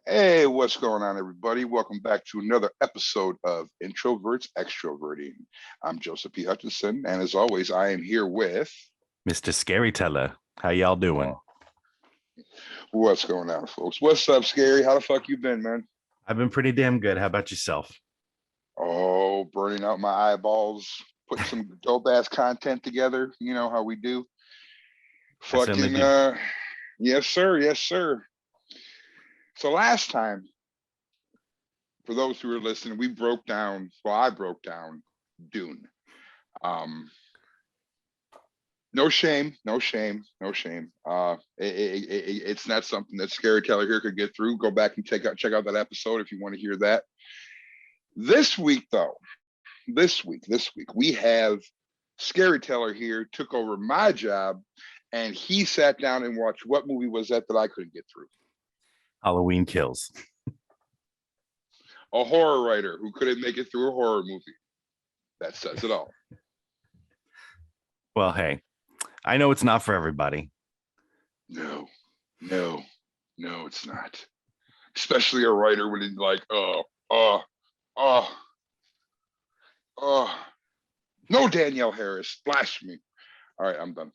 Hey, what's going on, everybody? Welcome back to another episode of Introverts Extroverting. I'm Joseph P. Hutchinson, and as always, I am here with. Mr. Scary Teller. How y'all doing? Oh, what's going on, folks? What's up, Scary? How the fuck you been, man? I've been pretty damn good. How about yourself? Oh, burning out my eyeballs, putting some dope ass content together. You know how we do. I certainly Fucking, do. yes, sir. Yes, sir. So last time, for those who are listening, I broke down Dune. Um, No shame, no shame, no shame. It's not something that Scary Teller here could get through. Go back and check out that episode if you want to hear that. This week, though, this week, we have Scary Teller here took over my job, and he sat down and watched. What movie was that I couldn't get through? Halloween Kills. A horror writer who couldn't make it through a horror movie. That says it all. Well, hey, I know it's not for everybody. No, no, no, it's not. Especially a writer when he's like, oh, oh, oh, no, Danielle Harris, blasphemy. All right, I'm done.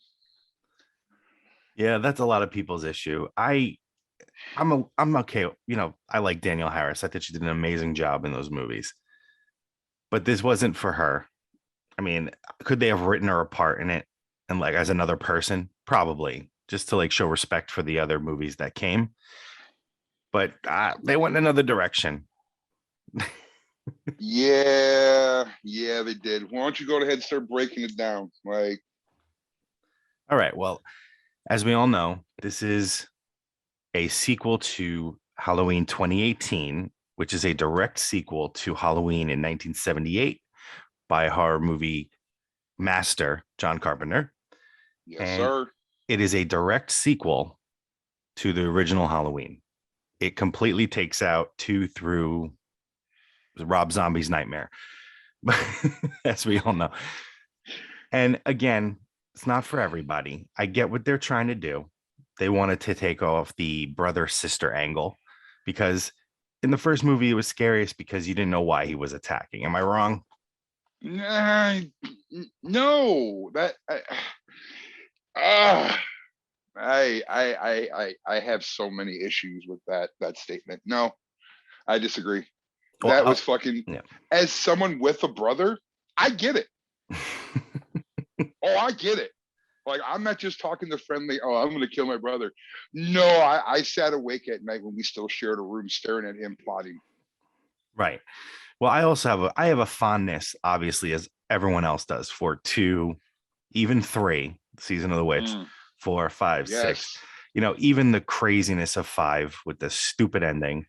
Yeah, that's a lot of people's issue. I'm okay. I like Danielle Harris. I think she did an amazing job in those movies. But this wasn't for her. I mean, could they have written her a part in it and like as another person? Probably, just to like show respect for the other movies that came. But they went in another direction. Yeah, they did. Why don't you go ahead and start breaking it down? Like, All right. Well, as we all know, this is a sequel to Halloween 2018, which is a direct sequel to Halloween in 1978 by horror movie master John Carpenter. yes, And sir. it is a direct sequel to the original Halloween. It completely takes out 2 through Rob Zombie's Nightmare, as we all know. And again, it's not for everybody. I get what they're trying to do. They wanted to take off the brother sister angle because in the first movie it was scariest because you didn't know why he was attacking. Am I wrong? Nah, no, uh, I have so many issues with that statement. No, I disagree. Well, That was fucking. yeah. As someone with a brother, I get it. Oh, I get it. Like, I'm not just talking to friendly, oh, I'm going to kill my brother. No, I sat awake at night when we still shared a room staring at him plotting. Right. Well, I have a fondness, obviously, as everyone else does, for 2, even 3, Season of the Witch, 4, 5, Yes. 6. Even the craziness of 5 with the stupid ending,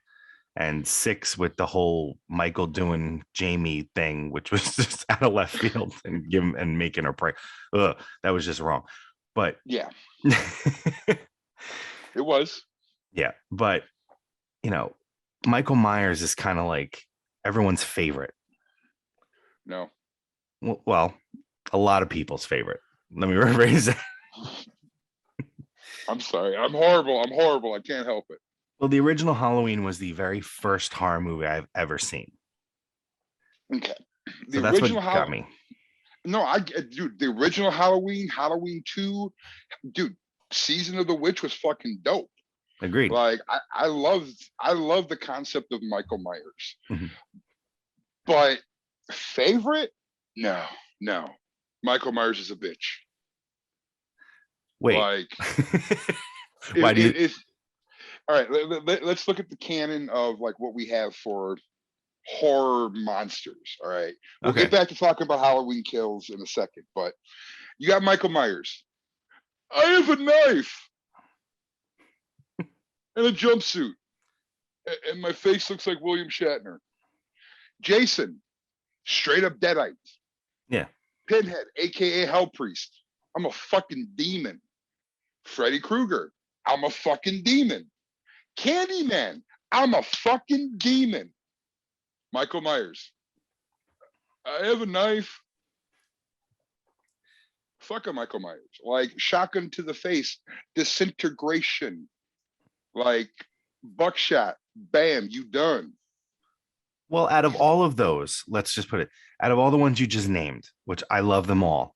and 6 with the whole Michael doing Jamie thing, which was just out of left field and making her pray. Ugh, that was just wrong. But Yeah, it was. yeah, but Michael Myers is kind of like everyone's favorite. No. Well, a lot of people's favorite. Let me rephrase that. I'm sorry. I'm horrible. I'm horrible. I can't help it. Well, the original Halloween was the very first horror movie I've ever seen. Okay. So The that's original what got me. No, dude, the original Halloween, Halloween 2, dude, Season of the Witch was fucking dope. Agreed. Like, I love the concept of Michael Myers. Mm-hmm. But favorite? No, no. Michael Myers is a bitch. Wait. Like, Why do you? it's all right. Let's look at the canon of like what we have for horror monsters. All right, we'll Okay. get back to talking about Halloween Kills in a second, but you got Michael Myers. I have a knife and a jumpsuit, and my face looks like William Shatner. Jason, straight up deadite. Yeah. Pinhead, aka Hell Priest. I'm a fucking demon. Freddy Krueger, I'm a fucking demon. Candyman, I'm a fucking demon. Michael Myers, I have a knife. Fuck a Michael Myers. Like, shotgun to the face, disintegration, like buckshot, bam, you done. Well, out of all of those, let's just put it, out of all the ones you just named, which I love them all,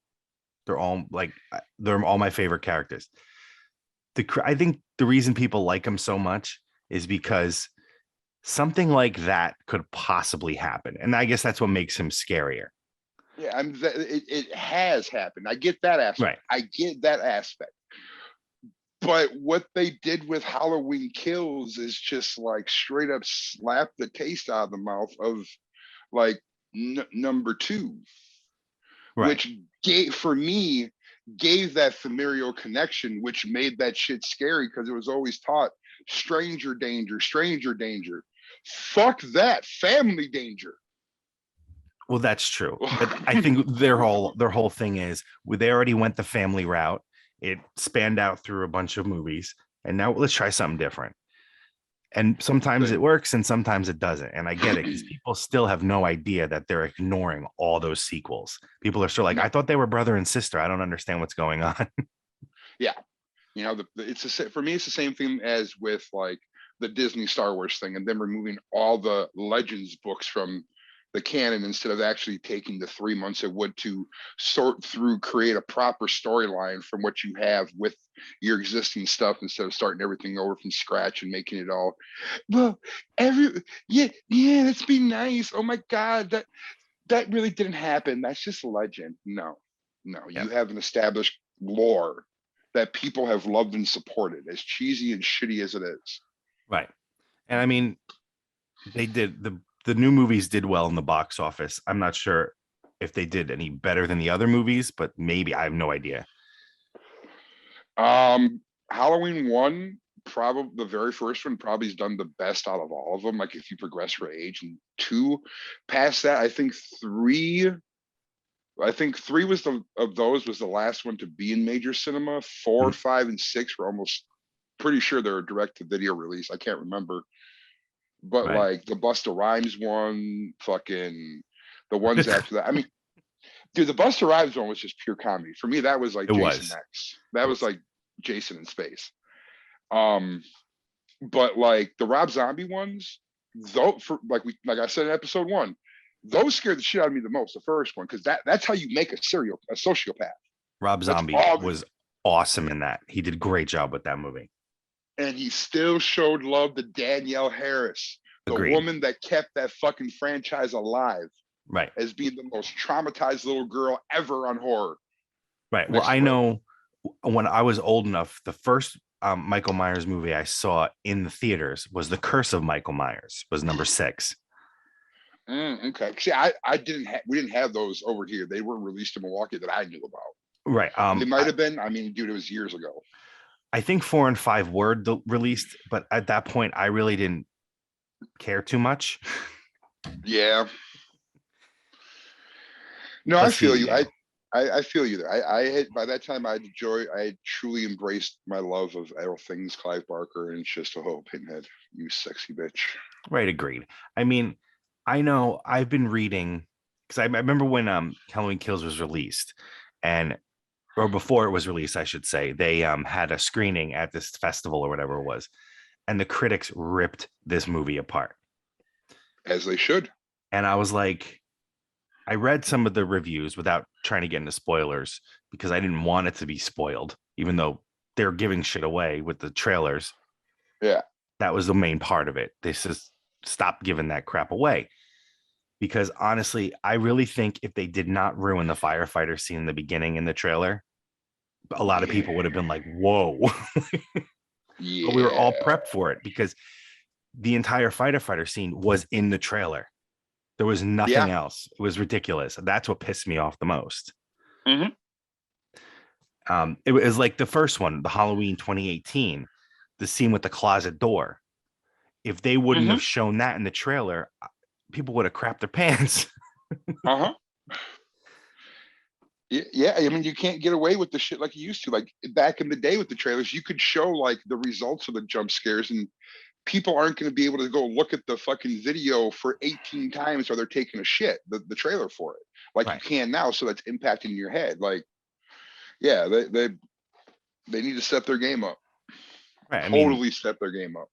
they're all my favorite characters. I think the reason people like them so much is because something like that could possibly happen, and I guess that's what makes him scarier. Yeah, it has happened. I get that aspect. Right. I get that aspect. But what they did with Halloween Kills is just like straight up slap the taste out of the mouth of like number two, Right. which for me gave that familial connection, which made that shit scary because it was always taught stranger danger, stranger danger. Fuck that, family danger. Well, that's true. But I think their whole thing is they already went the family route. It spanned out through a bunch of movies, and now let's try something different. And sometimes it works and sometimes it doesn't. And I get it because people still have no idea that they're ignoring all those sequels. People are still like, I thought they were brother and sister. I don't understand what's going on. Yeah. You know, for me, it's the same thing as with like the Disney Star Wars thing and them removing all the Legends books from the canon instead of actually taking the 3 months it would to sort through, create a proper storyline from what you have with your existing stuff instead of starting everything over from scratch and making it all, well, let's be nice. Oh my God, that really didn't happen. That's just legend. No, you have an established lore that people have loved and supported, as cheesy and shitty as it is. Right. And I mean, they did the new movies did well in the box office. I'm not sure if they did any better than the other movies, but maybe. I have no idea. Halloween 1, probably the very first one, probably has done the best out of all of them. Like if you progress for age, and 2, past that, I think 3 was the last one to be in major cinema. 4, 5, and 6 were almost pretty sure they're a direct to video release. I can't remember. But like the Busta Rhymes one, fucking the ones after that. I mean, dude, the Busta Rhymes one was just pure comedy. For me, that was like Jason X. That was like Jason in space. But like the Rob Zombie ones, though, like I said in episode 1, those scared the shit out of me the most. The first one, because that's how you make a sociopath. Rob Zombie was awesome in that. He did a great job with that movie. And he still showed love to Danielle Harris, the woman that kept that fucking franchise alive. Right. As being the most traumatized little girl ever on horror. Right. Well, I know when I was old enough, the first Michael Myers movie I saw in the theaters was The Curse of Michael Myers, was number 6. Okay. See, we didn't have those over here. They weren't released in Milwaukee that I knew about. Right. They might have been. I mean, dude, it was years ago. I think 4 and 5 were released, but at that point, I really didn't care too much. Yeah. No, I feel you. I feel you there. I had, by that time I had truly embraced my love of all things Clive Barker, and it's just Pinhead, you sexy bitch. Right, agreed. I mean, I know I've been reading because I remember when Halloween Kills was released, or before it was released, I should say, they had a screening at this festival or whatever it was, and the critics ripped this movie apart. As they should. And I was like, I read some of the reviews without trying to get into spoilers because I didn't want it to be spoiled, even though they're giving shit away with the trailers. Yeah. That was the main part of it. They just stopped giving that crap away. Because honestly, I really think if they did not ruin the firefighter scene in the beginning in the trailer, a lot of people would have been like, whoa. Yeah. But we were all prepped for it because the entire firefighter scene was in the trailer. There was nothing else. It was ridiculous. That's what pissed me off the most. Mm-hmm. It was like the first one, the Halloween 2018, the scene with the closet door. If they wouldn't have shown that in the trailer, people would have crapped their pants. Yeah, I mean, you can't get away with the shit like you used to. Like back in the day with the trailers, you could show like the results of the jump scares, and people aren't going to be able to go look at the fucking video for 18 times while they're taking a shit, the trailer for it, like you can now. So that's impacting your head. Like, yeah, they need to step their game up. Right. Totally step their game up.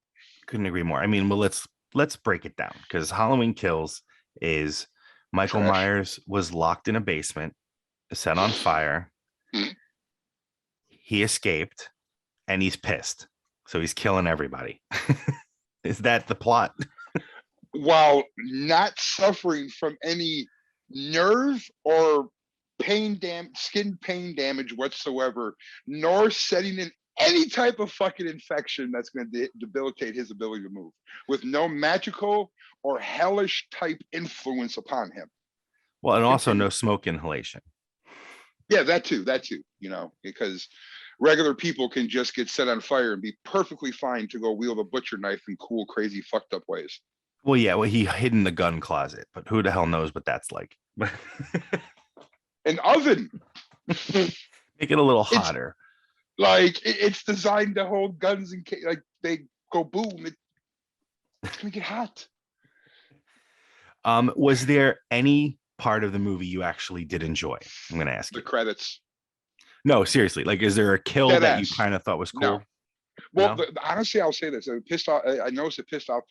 Couldn't agree more. I mean, well, let's break it down, because Halloween Kills is Michael Trash. Myers was locked in a basement, set on fire. He escaped, and he's pissed, so he's killing everybody. Is that the plot? While not suffering from any nerve or skin pain damage whatsoever, nor setting in any type of fucking infection that's going to debilitate his ability to move, with no magical or hellish type influence upon him. Well, and also Continue. no smoke inhalation. Yeah, that too, because regular people can just get set on fire and be perfectly fine to go wield a butcher knife in cool, crazy, fucked up ways. Well, yeah, well, he hid in the gun closet, but who the hell knows what that's like? An oven. Make it a little hotter. It's designed to hold guns and like they go boom. It's gonna get hot. Was there any part of the movie you actually did enjoy? I'm going to ask The you. credits. No, seriously. Like, is there a kill Dead that you ass. kind of thought was cool? No. Well, No? honestly, I'll say this: it pissed off. I noticed it pissed off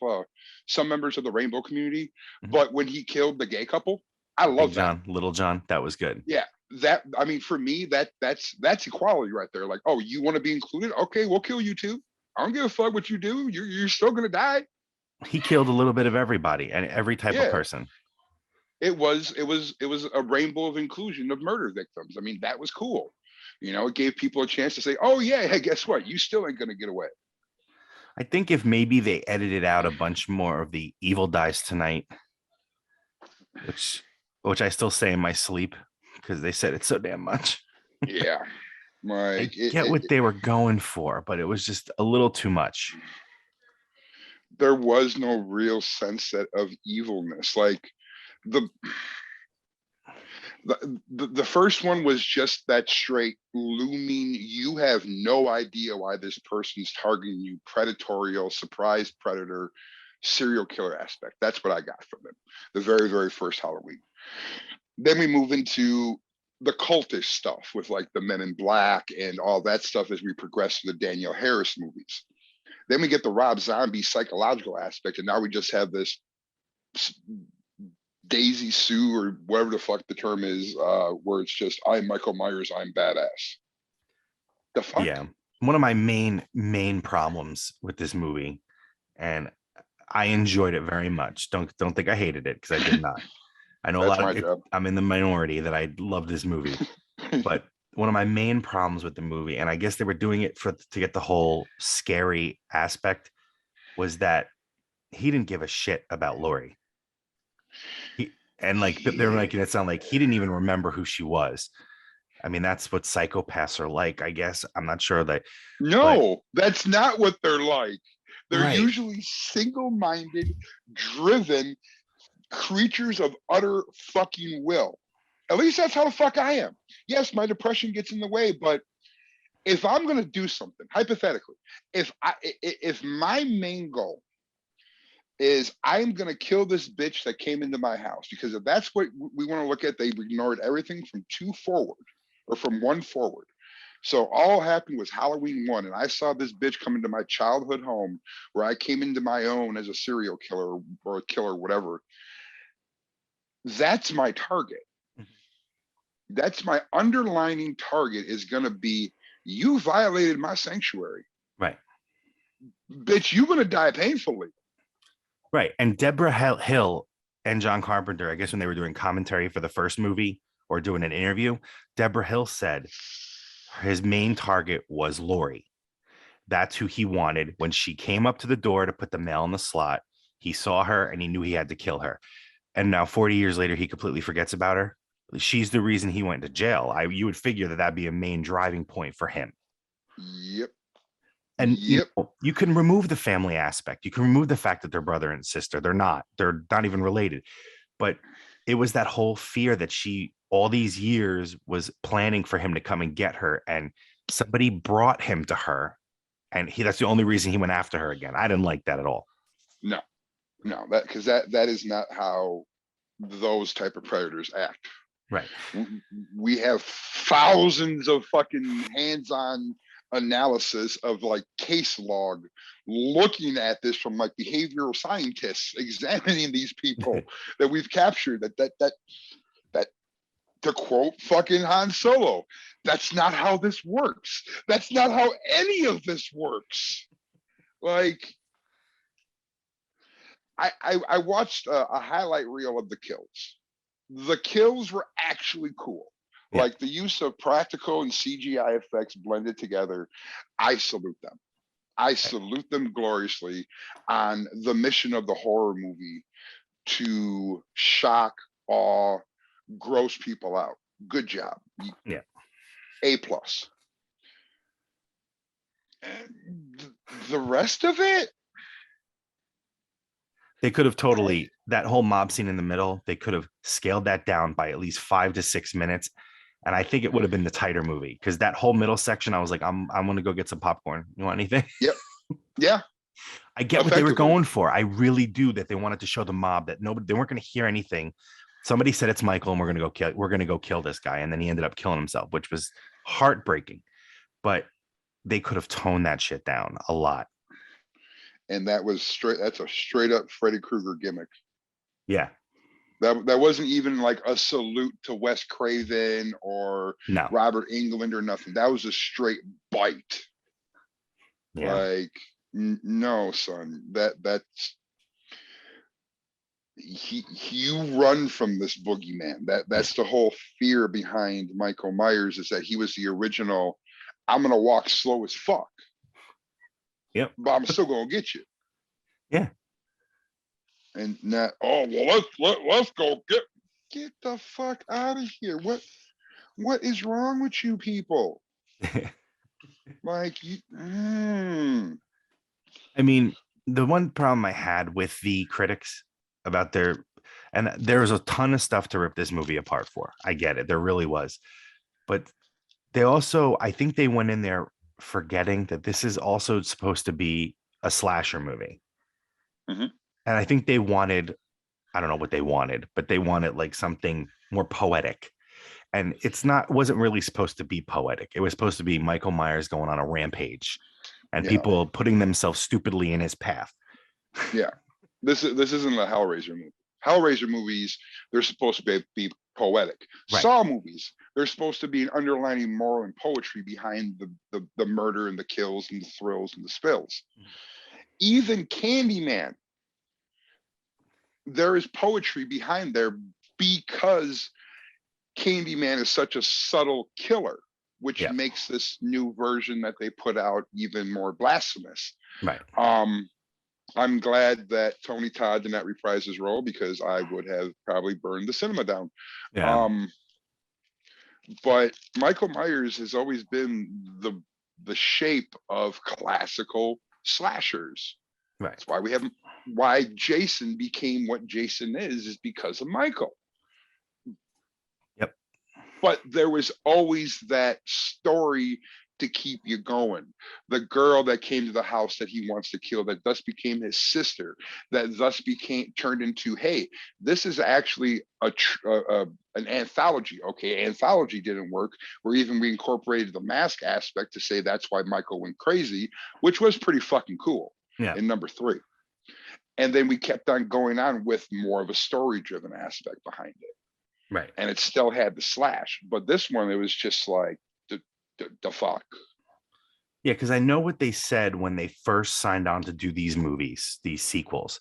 some members of the rainbow community. Mhm. But when he killed the gay couple, I Big love that. John, Little John, that was good. Yeah, that I mean, for me, that's equality right there. Like, oh, you want to be included? Okay, we'll kill you too. I don't give a fuck what you do. You're still gonna die. He killed a little bit of everybody and every type of Yeah. person. It was a rainbow of inclusion of murder victims. I mean, that was cool. It gave people a chance to say, "Oh yeah, hey, guess what? You still ain't gonna get away." I think if maybe they edited out a bunch more of the evil dies tonight, which I still say in my sleep because they said it so damn much. Yeah, I like get what they were going for, but it was just a little too much. there was no real sense of evilness. Like the the first one was just that straight looming. You have no idea why this person's targeting you. Predatorial, surprise predator, serial killer aspect. That's what I got from it. The very, very first Halloween. Then we move into the cultish stuff with like the Men in Black and all that stuff as we progress to the Danielle Harris movies. Then we get the Rob Zombie psychological aspect, and now we just have this Daisy Sue or whatever the fuck the term is, where it's just I'm Michael Myers, I'm badass. The fuck? Yeah. One of my main problems with this movie, and I enjoyed it very much. Don't think I hated it, because I did not. I know That's my job. I'm in the minority that I love this movie, but one of my main problems with the movie, and I guess they were doing it to get the whole scary aspect, was that he didn't give a shit about Lori. And like they're making it sound like he didn't even remember who she was. I mean, that's what psychopaths are like, I guess. I'm not sure that. No, that's not what they're like. They're Right. usually single-minded, driven creatures of utter fucking will. At least that's how the fuck I am. Yes, my depression gets in the way, but if I'm gonna do something, hypothetically, if my main goal is I'm gonna kill this bitch that came into my house, because if that's what we want to look at, they've ignored everything from 2 forward or from 1 forward. So all happened was Halloween 1, and I saw this bitch come into my childhood home where I came into my own as a serial killer or a killer, whatever. That's my target. That's my underlining target is going to be, you violated my sanctuary. Right. Bitch, you're going to die painfully. Right. And Deborah Hill and John Carpenter, I guess when they were doing commentary for the first movie or doing an interview, Deborah Hill said his main target was Lori. That's who he wanted. When she came up to the door to put the mail in the slot, he saw her and he knew he had to kill her. And now 40 years later, he completely forgets about her. She's the reason he went to jail. You would figure that'd be a main driving point for him. Yep. And you can remove the family aspect. You can remove the fact that they're brother and sister. They're not even related. But it was that whole fear that she all these years was planning for him to come and get her, and somebody brought him to her, and that's the only reason he went after her again. I didn't like that at all. No, because that is not how those type of predators act. Right. We have thousands of fucking hands-on analysis of like case log, looking at this from like behavioral scientists, examining these people that we've captured. That to quote fucking Han Solo, that's not how this works. That's not how any of this works. Like, I watched a highlight reel of the kills. The kills were actually cool. Yeah. Like the use of practical and CGI effects blended together. I salute them. I salute them gloriously on the mission of the horror movie to shock, awe, gross people out. Good job. Yeah. A plus. The rest of it, they could have totally, that whole mob scene in the middle, they could have scaled that down by at least 5 to 6 minutes. And I think it would have been the tighter movie, because that whole middle section, I was like, I'm going to go get some popcorn. You want anything? Yep. Yeah. I get what they were going for. I really do, that they wanted to show the mob that they weren't going to hear anything. Somebody said it's Michael and we're going to go kill this guy. And then he ended up killing himself, which was heartbreaking. But they could have toned that shit down a lot. And that's a straight up Freddy Krueger gimmick. Yeah. That wasn't even like a salute to Wes Craven or Robert Englund or nothing. That was a straight bite. Yeah. Like, no, son, that's you run from this boogeyman. That's the whole fear behind Michael Myers, is that he was the original. I'm gonna walk slow as fuck. Yep. But I'm still gonna get you. Yeah. And not, oh well, let's go get the fuck out of here. What is wrong with you people? Like, I mean, the one problem I had with the critics about and there was a ton of stuff to rip this movie apart for. I get it. There really was. But they also, I think they went in there forgetting that this is also supposed to be a slasher movie. Mm-hmm. And I think they wanted, I don't know what they wanted, but they wanted like something more poetic. And wasn't really supposed to be poetic. It was supposed to be Michael Myers going on a rampage and people putting themselves stupidly in his path. Yeah. This isn't a Hellraiser movie. Hellraiser movies, they're supposed to be poetic. Right. Saw movies, there's supposed to be an underlying moral and poetry behind the murder and the kills and the thrills and the spills. Even Candyman, there is poetry behind there because Candyman is such a subtle killer, which makes this new version that they put out even more blasphemous. Right. I'm glad that Tony Todd did not reprise his role, because I would have probably burned the cinema down. Yeah. But Michael Myers has always been the shape of classical slashers. Right. That's why Jason became what Jason is because of Michael. Yep. But there was always that story to keep you going. The girl that came to the house that he wants to kill, that thus became his sister, that thus turned into, hey, this is actually an anthology. Okay, anthology didn't work. We incorporated the mask aspect to say that's why Michael went crazy, which was pretty fucking cool. Yeah. In number 3. And then we kept on going on with more of a story-driven aspect behind it. Right. And it still had the slash, but this one, it was just like the fuck. Yeah, because I know what they said when they first signed on to do these movies, these sequels,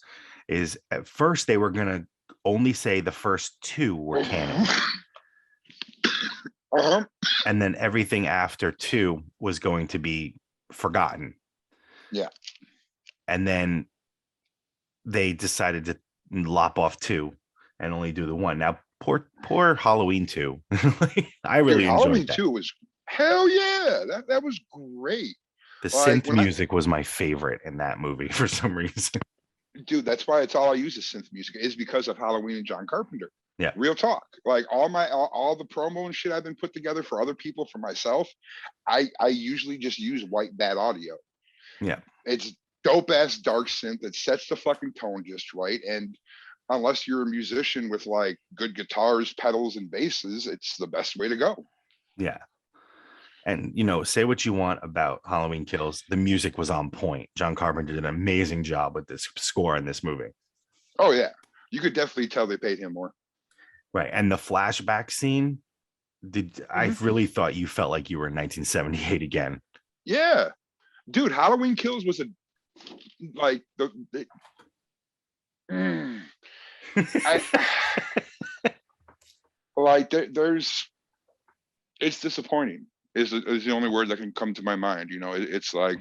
is at first they were gonna only say the first 2 were canon. And then everything after 2 was going to be forgotten. Yeah. And then they decided to lop off 2 and only do the 1. Now, poor Halloween 2. I really enjoyed Halloween that. 2 was hell yeah. That was great. The synth music was my favorite in that movie for some reason. Dude, that's why it's all I use is synth music, is because of Halloween and John Carpenter. Yeah. Real talk. Like all the promo and shit I've been put together for other people, for myself, I usually just use white bat audio. Yeah. It's dope ass dark synth that sets the fucking tone just right. And unless you're a musician with like good guitars, pedals, and basses, it's the best way to go. Yeah. And say what you want about Halloween Kills, the music was on point. John Carpenter did an amazing job with this score in this movie. Oh yeah, you could definitely tell they paid him more. Right. And the flashback scene, I Mhm. really thought you felt like you were in 1978 again. Yeah, dude, Halloween Kills was a like mm, I like there's it's disappointing is the only word that can come to my mind. It's like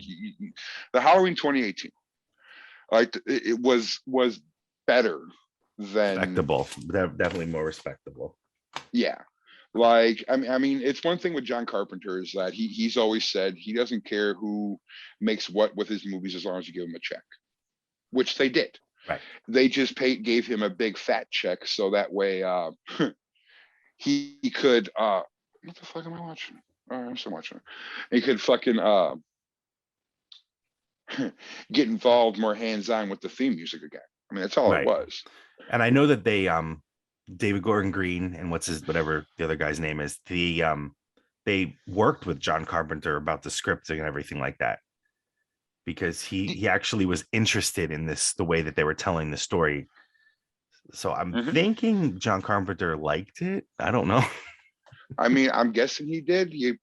the Halloween 2018, like it was better than Respectable. Definitely more respectable. yeah. Like I mean, it's one thing with John Carpenter is that he's always said he doesn't care who makes what with his movies as long as you give him a check, which they did. Right. They just gave him a big fat check so that way he could what the fuck am I watching? Oh, I'm still watching. He could fucking get involved more hands-on with the theme music again. I mean, that's all it Right. was. And I know that they David Gordon Green and whatever the other guy's name is, they worked with John Carpenter about the scripting and everything like that, because he actually was interested in the way that they were telling the story. So I'm Mhm. thinking John Carpenter liked it. I don't know. I mean, I'm guessing he did. It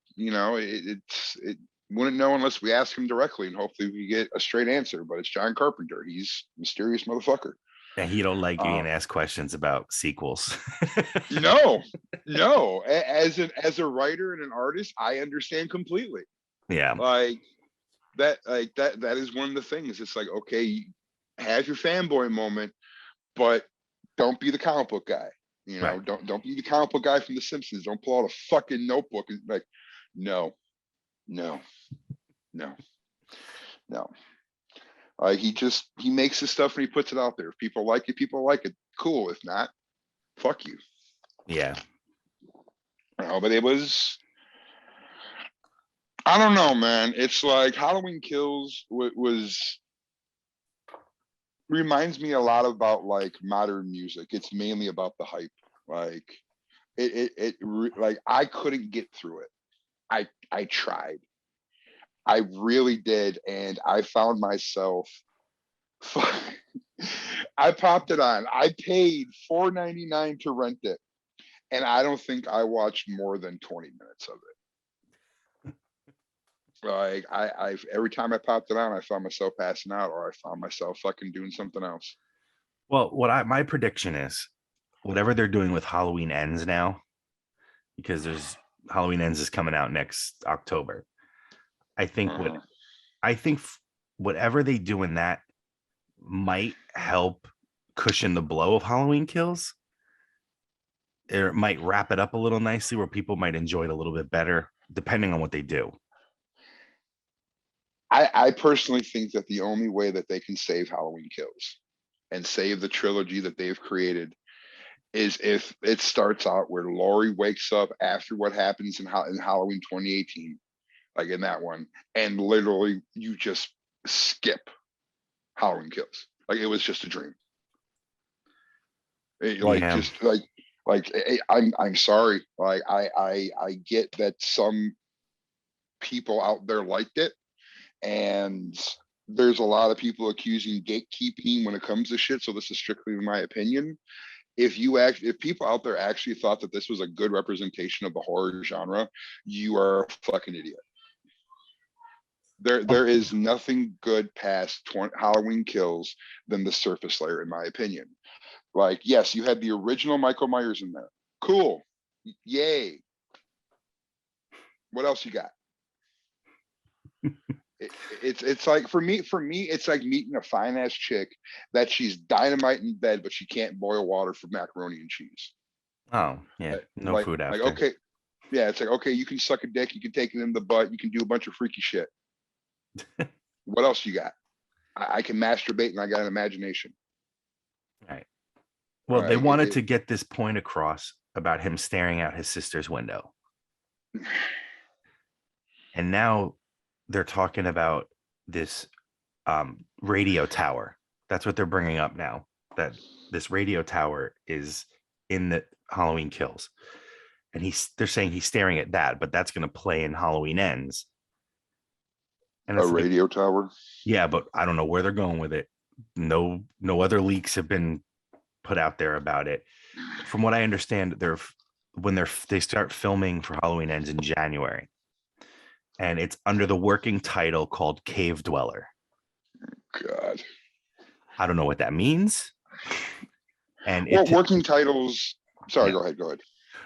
wouldn't know unless we ask him directly, and hopefully we get a straight answer. But it's John Carpenter. He's a mysterious motherfucker. And he don't like Uh, being asked questions about sequels. no, no. As a writer and an artist, I understand completely. Yeah. Like that is one of the things. It's like, okay, have your fanboy moment, but don't be the comic book guy. Right. Don't be the comic book guy from The Simpsons. Don't pull out a fucking notebook and like, no, no, no, no. He makes his stuff and he puts it out there. If people like it, people like it. Cool. If not, fuck you. Yeah. But it was, I don't know, man. It's like Halloween Kills was reminds me a lot about like modern music. It's mainly about the hype. Like like I couldn't get through it. I tried. I really did, and I found myself. I popped it on. I paid $4.99 to rent it, and I don't think I watched more than 20 minutes of it. Like I every time I popped it on, I found myself passing out, or I found myself fucking doing something else. Well, my prediction is whatever they're doing with Halloween Ends now, because there's Halloween Ends is coming out next October. I think Uh-huh. whatever they do in that might help cushion the blow of Halloween Kills. It might wrap it up a little nicely where people might enjoy it a little bit better, depending on what they do. I personally think that the only way that they can save Halloween Kills and save the trilogy that they've created is if it starts out where Laurie wakes up after what happens in Halloween 2018, like in that one, and literally you just skip Halloween Kills. Like it was just a dream. Like Yeah. just I'm sorry. Like I get that some people out there liked it, and there's a lot of people accusing gatekeeping when it comes to shit. So this is strictly my opinion. If people out there actually thought that this was a good representation of the horror genre, you are a fucking idiot. There is nothing good past Halloween Kills than the surface layer, in my opinion. Like, yes, you had the original Michael Myers in there. Cool. Yay. What else you got? It's like for me, it's like meeting a fine ass chick that she's dynamite in bed, but she can't boil water for macaroni and cheese. Oh, yeah. No Like, food like after. okay, yeah, it's like okay, you can suck a dick, you can take it in the butt, you can do a bunch of freaky shit. What else you got? I can masturbate and I got an imagination. Right. Well, they Like wanted to get this point across about him staring out his sister's window. And now they're talking about this radio tower. That's what they're bringing up now, that this radio tower is in the Halloween Kills. and they're saying he's staring at that, but that's going to play in Halloween Ends. And A it's like, radio tower. yeah, but I don't know where they're going with it. No other leaks have been put out there about it. From what I understand, they start filming for Halloween Ends in January, and it's under the working title called Cave Dweller. God. I don't know what that means. And Well, working titles. Sorry, yeah. Go ahead.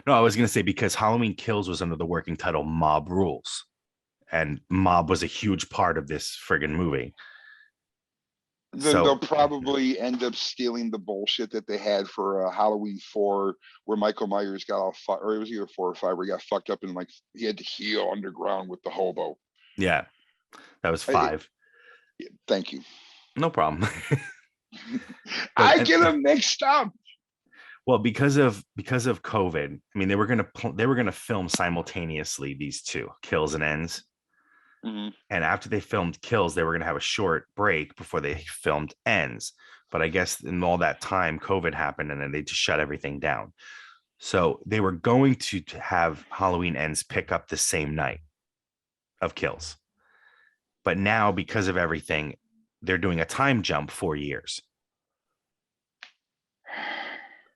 No, I was going to say because Halloween Kills was under the working title Mob Rules, and Mob was a huge part of this friggin' movie. Then So they'll probably end up stealing the bullshit that they had for Halloween 4, where Michael Myers got all or it was either 4 or 5, where he got fucked up and like he had to heal underground with the hobo. yeah, that was 5. Thank you. No problem. I get them mixed up. Well, because of COVID, I mean, they were gonna film simultaneously these two, Kills and Ends. Mm-hmm. And after they filmed Kills, they were gonna have a short break before they filmed Ends. But I guess in all that time, COVID happened, and then they just shut everything down. So they were going to have Halloween Ends pick up the same night of Kills. But now, because of everything, they're doing a time jump 4 years.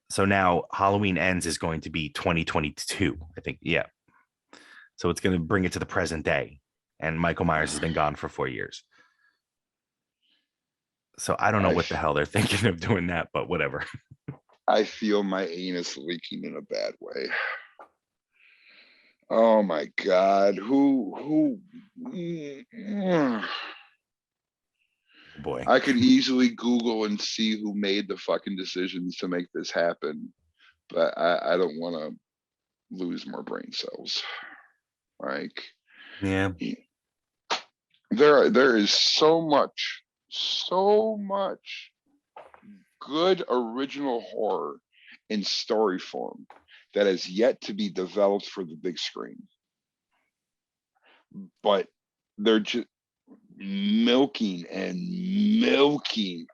So now Halloween Ends is going to be 2022, I think. Yeah. So it's going to bring it to the present day. And Michael Myers has been gone for 4 years. So I don't know what the hell they're thinking of doing that, but whatever. I feel my anus leaking in a bad way. Oh my God. Who Boy. I could easily Google and see who made the fucking decisions to make this happen, but I don't want to lose more brain cells. Like, yeah, there is so much good original horror in story form that has yet to be developed for the big screen, but they're just milking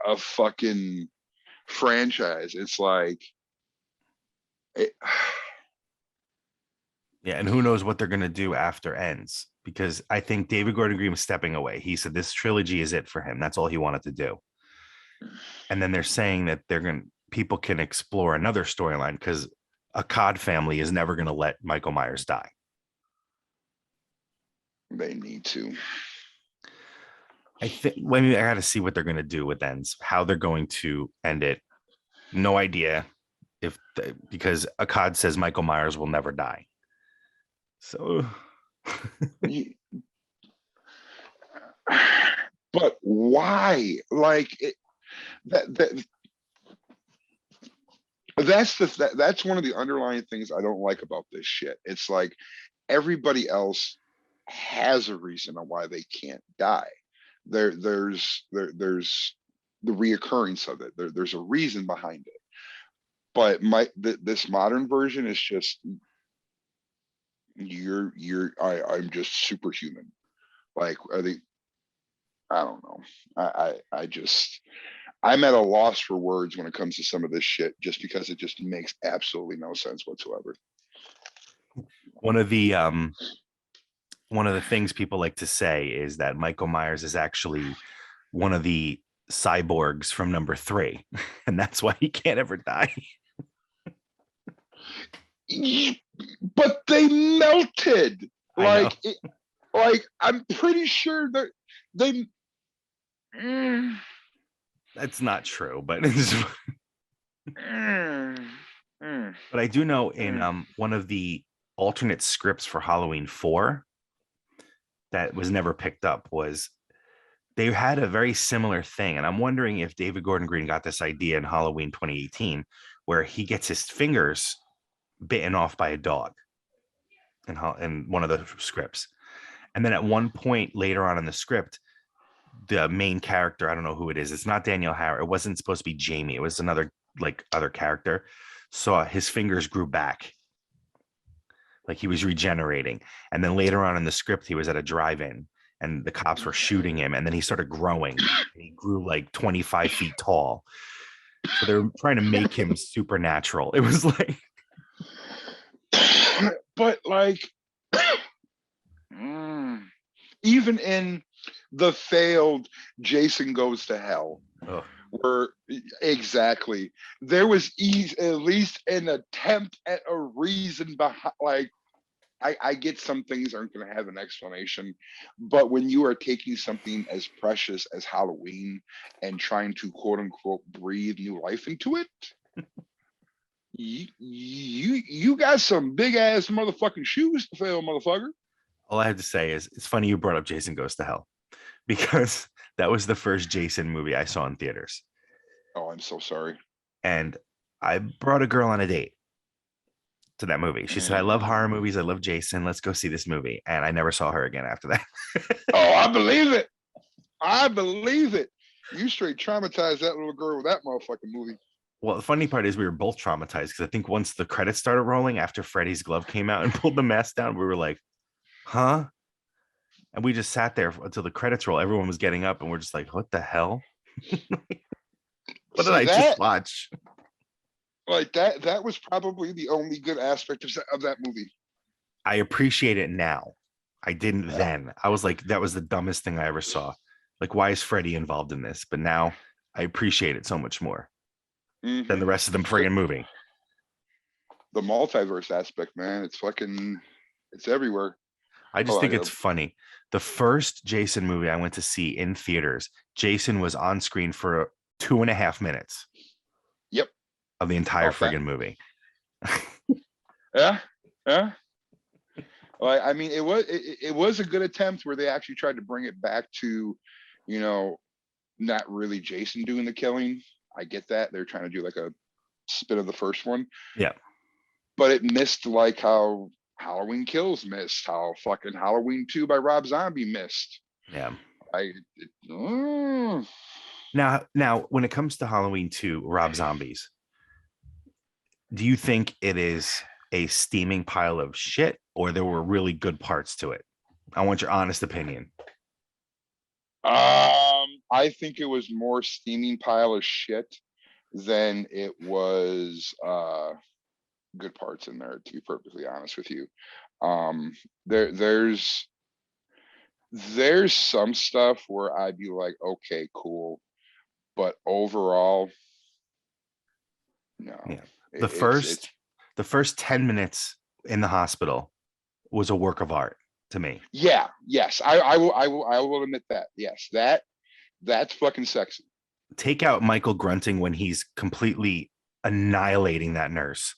a fucking franchise. It's like yeah, and who knows what they're gonna do after Ends, because I think David Gordon Green was stepping away. He said this trilogy is it for him. That's all he wanted to do. And then they're saying that people can explore another storyline because a COD family is never gonna let Michael Myers die. They need to. I got to see what they're going to do with Ends, how they're going to end it. No idea because Akkad says Michael Myers will never die. So, but why? Like that's one of the underlying things I don't like about this shit. It's like everybody else has a reason on why they can't die. There's the reoccurrence of it. There's a reason behind it. But this modern version is just I'm just superhuman. Like I don't know. I'm at a loss for words when it comes to some of this shit, just because it just makes absolutely no sense whatsoever. One of the things people like to say is that Michael Myers is actually one of the cyborgs from number 3, and that's why he can't ever die. But they melted. Like I'm pretty sure that they. That's not true, but but I do know in one of the alternate scripts for Halloween 4 that was never picked up was they had a very similar thing. And I'm wondering if David Gordon Green got this idea in Halloween 2018, where he gets his fingers bitten off by a dog in one of the scripts. And then at one point later on in the script, the main character, I don't know who it is. It's not Daniel Howard. It wasn't supposed to be Jamie. It was another other character. So his fingers grew back. Like he was regenerating. And then later on in the script, he was at a drive-in and the cops were shooting him. And then he started growing. He grew like 25 feet tall. So they're trying to make him supernatural. It was like. But like, even in the failed Jason Goes to Hell, Oh, where exactly there was at least an attempt at a reason behind. Like, I get some things aren't going to have an explanation, but when you are taking something as precious as Halloween and trying to quote unquote breathe new life into it, you got some big ass motherfucking shoes to fill, motherfucker. all I have to say is it's funny you brought up Jason Goes to Hell because that was the first Jason movie I saw in theaters. Oh, I'm so sorry. And I brought a girl on a date to that movie. She said, I love horror Mm. movies. I love Jason. Let's go see this movie. And I never saw her again after that. Oh, I believe it. I believe it. You straight traumatized that little girl with that motherfucking movie. Well, the funny part is we were both traumatized because I think once the credits started rolling after Freddy's glove came out and pulled the mask down, we were like, huh? And we just sat there until the credits roll. Everyone was getting up and we're just like, what the hell? What did See I just that? watch? Like that was probably the only good aspect of that movie. I appreciate it now. I didn't Yeah. then. I was like, that was the dumbest thing I ever saw. Like, why is Freddy involved in this? But now I appreciate it so much more than the rest of the friggin' movie. The multiverse aspect, man, it's everywhere. I just Hold on, think it's funny. The first Jason movie I went to see in theaters, Jason was on screen for 2.5 minutes yep. of the entire Oh, that. friggin' movie. Yeah, yeah. Like, I mean, it was a good attempt where they actually tried to bring it back to, you know, not really Jason doing the killing. I get that they're trying to do like a spin of the first one, Yeah. but it missed like how Halloween Kills missed, how fucking Halloween 2 by Rob Zombie missed. Yeah. Mm. Now, when it comes to Halloween 2, Rob Zombies, do you think it is a steaming pile of shit or there were really good parts to it? I want your honest opinion. I think it was more steaming pile of shit than it was good parts in there, to be perfectly honest with you. Um there's some stuff where I'd be like, okay, cool, but overall, no. Yeah. The It, it's first the first 10 minutes in the hospital was a work of art to me. yeah, yes, I will admit that. Yes, that's fucking sexy. Take out Michael grunting when he's completely annihilating that nurse.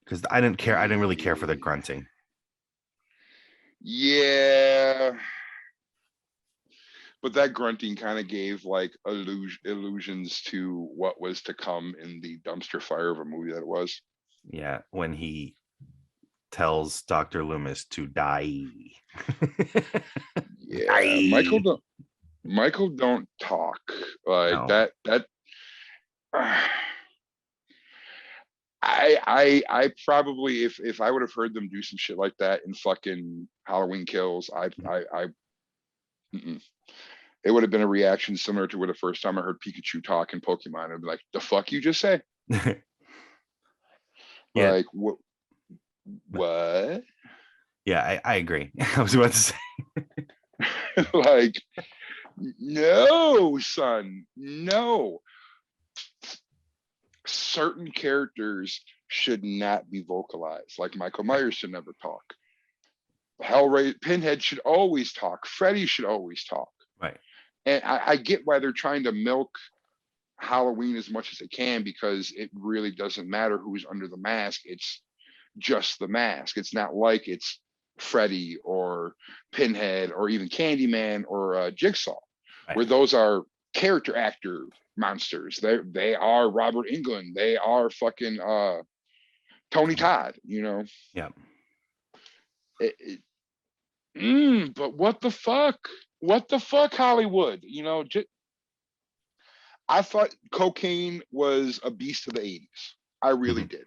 Because I didn't care. I didn't really care for the grunting. Yeah, but that grunting kind of gave like illusions to what was to come in the dumpster fire of a movie that it was. Yeah. When he tells Dr. Loomis to die. Yeah, Die. Michael don't talk like No. that. I probably, if I would have heard them do some shit like that in fucking Halloween Kills, mm-mm. It would have been a reaction similar to what the first time I heard Pikachu talk in Pokemon. I'd be like, "The fuck you just say?" Yeah. Like what? What? Yeah, I agree. I was about to say. Like, no, son, no. Certain characters should not be vocalized. Like Michael Myers should never talk. Hellraiser, Pinhead should always talk. Freddy should always talk. Right. And I get why they're trying to milk Halloween as much as they can, because it really doesn't matter who's under the mask. It's just the mask. It's not like it's Freddy or Pinhead or even Candyman or Jigsaw, Right. where those are character actor monsters. They are Robert Englund. They are fucking Tony Todd. You know. Yeah. But what the fuck? What the fuck, Hollywood? You know, I thought cocaine was a beast of the 80s. I really Mhm. did.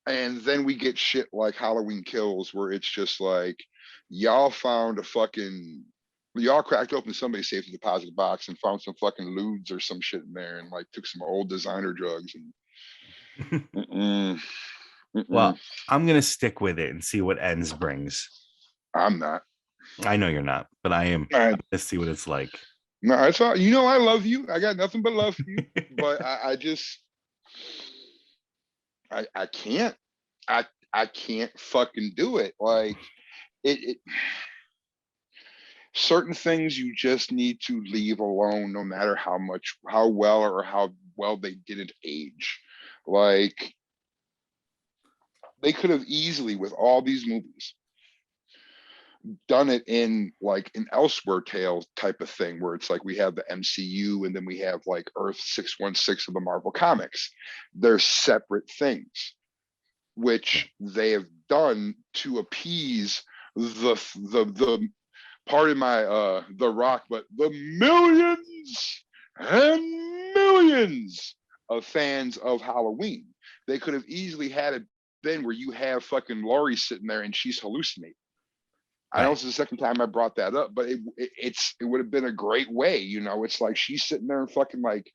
And then we get shit like Halloween Kills, where it's just like, y'all found a fucking, y'all cracked open somebody's safety deposit box and found some fucking lewds or some shit in there, and like took some old designer drugs and Mm-mm, Well, I'm gonna stick with it and see what ends brings. I'm not. I know you're not, but I am. I, Let's see what it's like. no, it's all. I love you. I got nothing but love for you. But I just, I can't. I, I can't fucking do it. Like it. Certain things you just need to leave alone, no matter how well or how well they didn't age. Like they could have easily, with all these movies, done it in like an elsewhere tale type of thing, where it's like we have the MCU and then we have like Earth 616 of the Marvel comics. They're separate things, Yeah. which they have done to appease the pardon my the rock, but the millions and millions of fans of Halloween. They could have easily had it been where you have fucking Laurie sitting there and she's hallucinating. I know Right. it's the second time I brought that up, but it would have been a great way. It's like she's sitting there and fucking like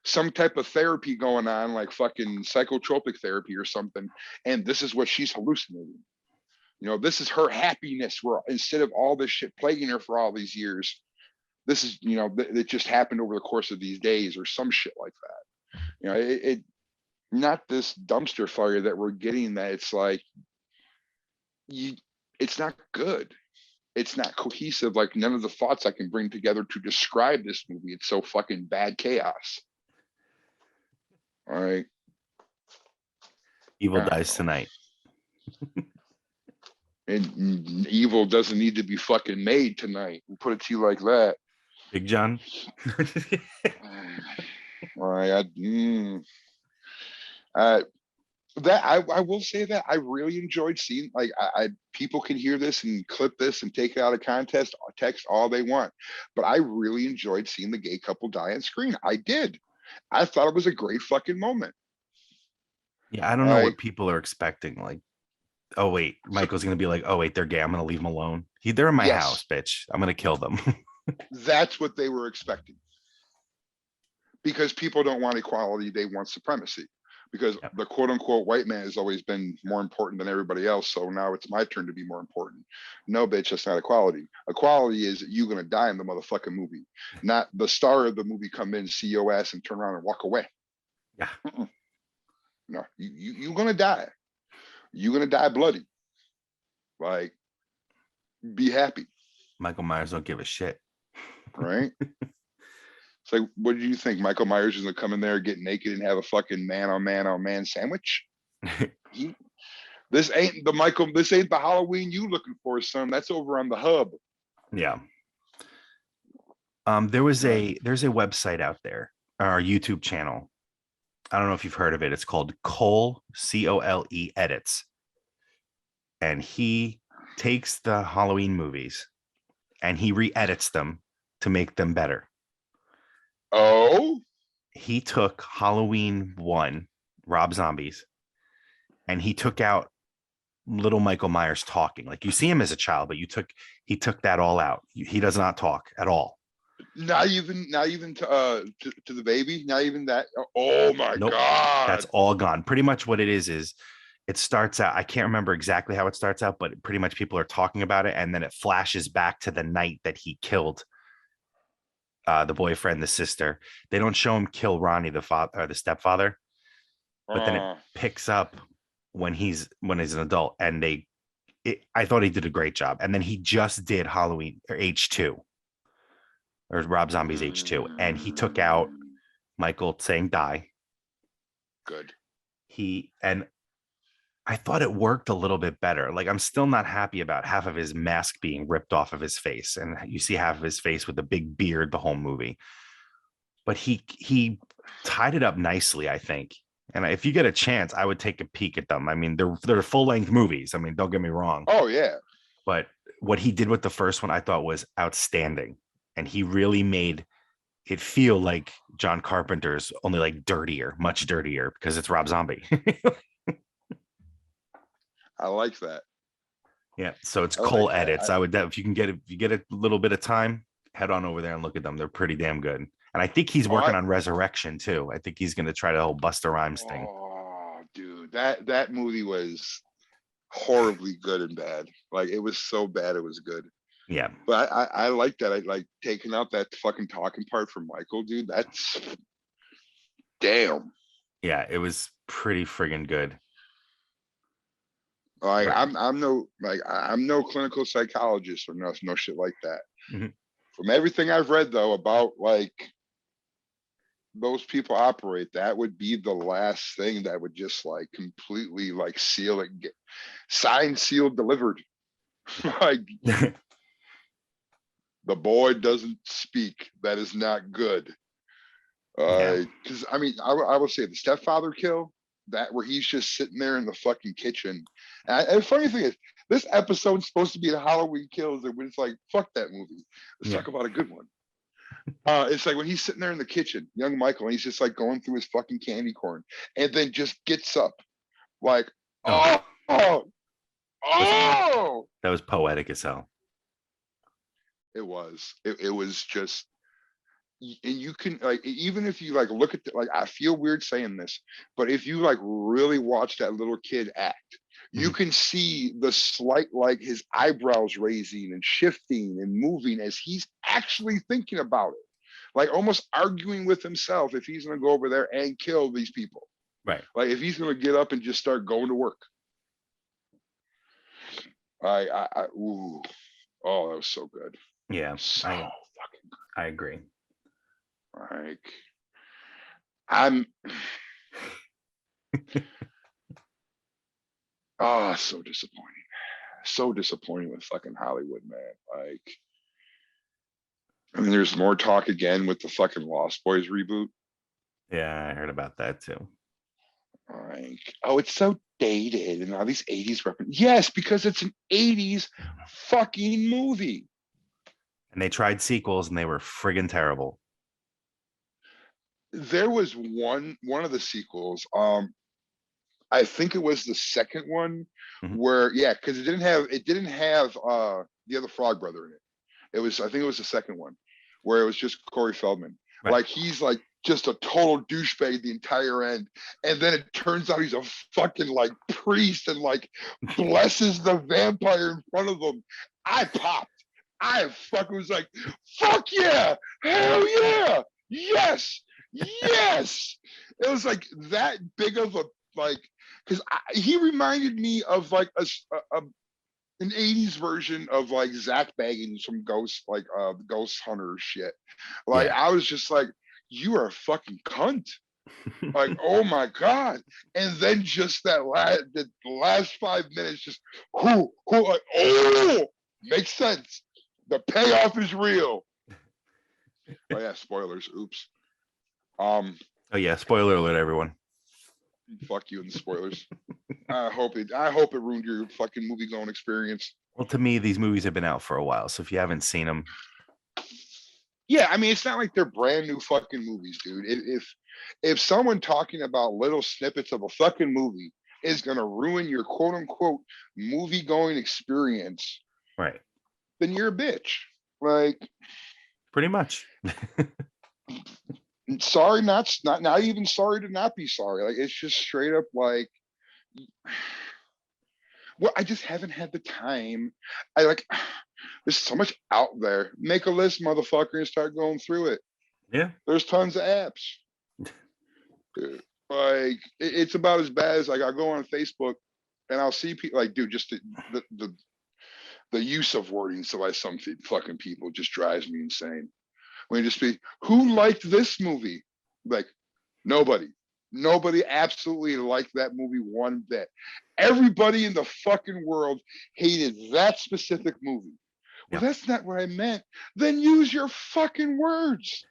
some type of therapy going on, like fucking psychotropic therapy or something, and this is what she's hallucinating. This is her happiness, where instead of all this shit plaguing her for all these years, this is, it just happened over the course of these days or some shit like that. It not this dumpster fire that we're getting, that it's like you it's not good. It's not cohesive. Like none of the thoughts I can bring together to describe this movie. It's so fucking bad chaos. All right. Evil I don't dies know. tonight. And evil doesn't need to be fucking made tonight. We'll put it to you like that. Big John. All right. Uh, that I will say that I really enjoyed seeing, like, I people can hear this and clip this and take it out of context, text all they want, but I really enjoyed seeing the gay couple die on screen. I did. I thought it was a great fucking moment. Yeah, I don't know what Like, people are expecting. Like, oh wait, so, Michael's gonna be like, oh wait, they're gay. I'm gonna leave them alone. They're in my house, yes, bitch. I'm gonna kill them. that's what they were expecting, because people don't want equality, they want supremacy, because Yep. the quote unquote white man has always been more important than everybody else, so now it's my turn to be more important. No, bitch, that's not equality. Equality is you gonna die in the motherfucking movie, not the star of the movie come in, see your ass, and turn around and walk away. Yeah. No, you gonna die. You're gonna die bloody. Like, be happy. Michael Myers don't give a shit. Right. It's like, what do you think? Michael Myers is gonna come in there, get naked, and have a fucking man on man on man sandwich? He, this ain't the Michael. This ain't the Halloween you looking for, son. That's over on the hub. Yeah. There's Right. a website out there, our YouTube channel. I don't know if you've heard of it. It's called Cole, Cole Edits. And he takes the Halloween movies and he re-edits them to make them better. Oh, He took Halloween 1, Rob Zombies, and he took out little Michael Myers talking. Like you see him as a child, but he took that all out. He does not talk at all. not even to the baby. Not even that. Oh my Nope. That's god. all gone. Pretty much what it is it starts out. I can't remember exactly how it starts out, but pretty much people are talking about it. And then it flashes back to the night that he killed the boyfriend, the sister. They don't show him kill Ronnie, the father or the stepfather, but then it Uh, picks up when he's an adult. And I thought he did a great job. And then he just did Halloween or H2 or Rob Zombie's H2. And he took out Michael saying die. good. And I thought it worked a little bit better. Like I'm still not happy about half of his mask being ripped off of his face, and you see half of his face with a big beard the whole movie. But he tied it up nicely, I think. And if you get a chance, I would take a peek at them. I mean, they're full length movies. I mean, don't get me wrong. Oh yeah. But what he did with the first one, I thought was outstanding, and he really made it feel like John Carpenter's, only like dirtier, much dirtier, because it's Rob Zombie. I like that. Yeah, so it's I like Cole that. Edits. I would if you get a little bit of time, head on over there and look at them. They're pretty damn good. And I think he's Oh, working on Resurrection too. I think he's going to try the whole Busta Rhymes thing. oh, dude. dude, that movie was horribly good and bad. Like it was so bad it was good. Yeah. But I like that. I like taking out that fucking talking part from Michael, dude. That's damn. Yeah, it was pretty friggin' good. Like Right. I'm no clinical psychologist or no shit like that. Mhm. From everything I've read though about like those people operate, that would be the last thing that would just like completely like seal it, signed, sealed, delivered. Like the boy doesn't speak. That is not good. Yeah. Because I mean, I will say the stepfather kill, that where he's just sitting there in the fucking kitchen. And the funny thing is, this episode's supposed to be the Halloween Kills, and it's like, fuck that movie. Let's Yeah. talk about a good one. It's like when he's sitting there in the kitchen, young Michael, and he's just like going through his fucking candy corn, and then just gets up, like, Oh, oh, oh. that was poetic as hell. It was. It was just, and you can like, even if you like look at like, I feel weird saying this, but if you like really watch that little kid act, you Mhm. can see the slight like his eyebrows raising and shifting and moving as he's actually thinking about it, like almost arguing with himself if he's going to go over there and kill these people, Right. like if he's going to get up and just start going to work. Ooh, oh, that was so good. Yeah. So I fucking I agree. like, I'm so disappointing. So disappointing with fucking Hollywood, man. Like, I mean, there's more talk again with the fucking Lost Boys reboot. Yeah, I heard about that too. Like, oh, it's so dated and all these 80s references. Yes, because it's an 80s fucking movie. And they tried sequels and they were friggin' terrible. There was one of the sequels. I think it was the second one Mhm. where, yeah, because it didn't have the other Frog Brother in it. It was, I think it was the second one where it was just Corey Feldman. Right. Like he's like just a total douchebag the entire end, and then it turns out he's a fucking like priest and like blesses the vampire in front of him. I popped. I fucking was like, fuck yeah, hell yeah, yes, yes. It was like that big of a like, because he reminded me of like an 80s version of like Zach Baggins from Ghost, like Ghost Hunter shit. Like Yeah. I was just like, you are a fucking cunt. Like, oh my God. And then just the last 5 minutes, just like, oh, makes sense. The payoff is real. Oh yeah, spoilers. Oops. Oh yeah, spoiler alert, everyone. Fuck you and the spoilers. I hope it ruined your fucking movie going experience. Well, to me, these movies have been out for a while, so if you haven't seen them, Yeah, I mean, it's not like they're brand new fucking movies, dude. If someone talking about little snippets of a fucking movie is gonna ruin your quote unquote movie going experience, right? then you're a bitch. Like, Pretty much. sorry, not even sorry to not be sorry. Like, it's just straight up like, well, I just haven't had the time. I like, there's so much out there. Make a list, motherfucker, and start going through it. Yeah. There's tons of apps. Like it's about as bad as like I go on Facebook and I'll see people like, dude, just the use of wording so by some fucking people just drives me insane. When you just be, who liked this movie? Like nobody. Nobody absolutely liked that movie one bit. Everybody in the fucking world hated that specific movie. Well, Yep. that's not what I meant. Then use your fucking words.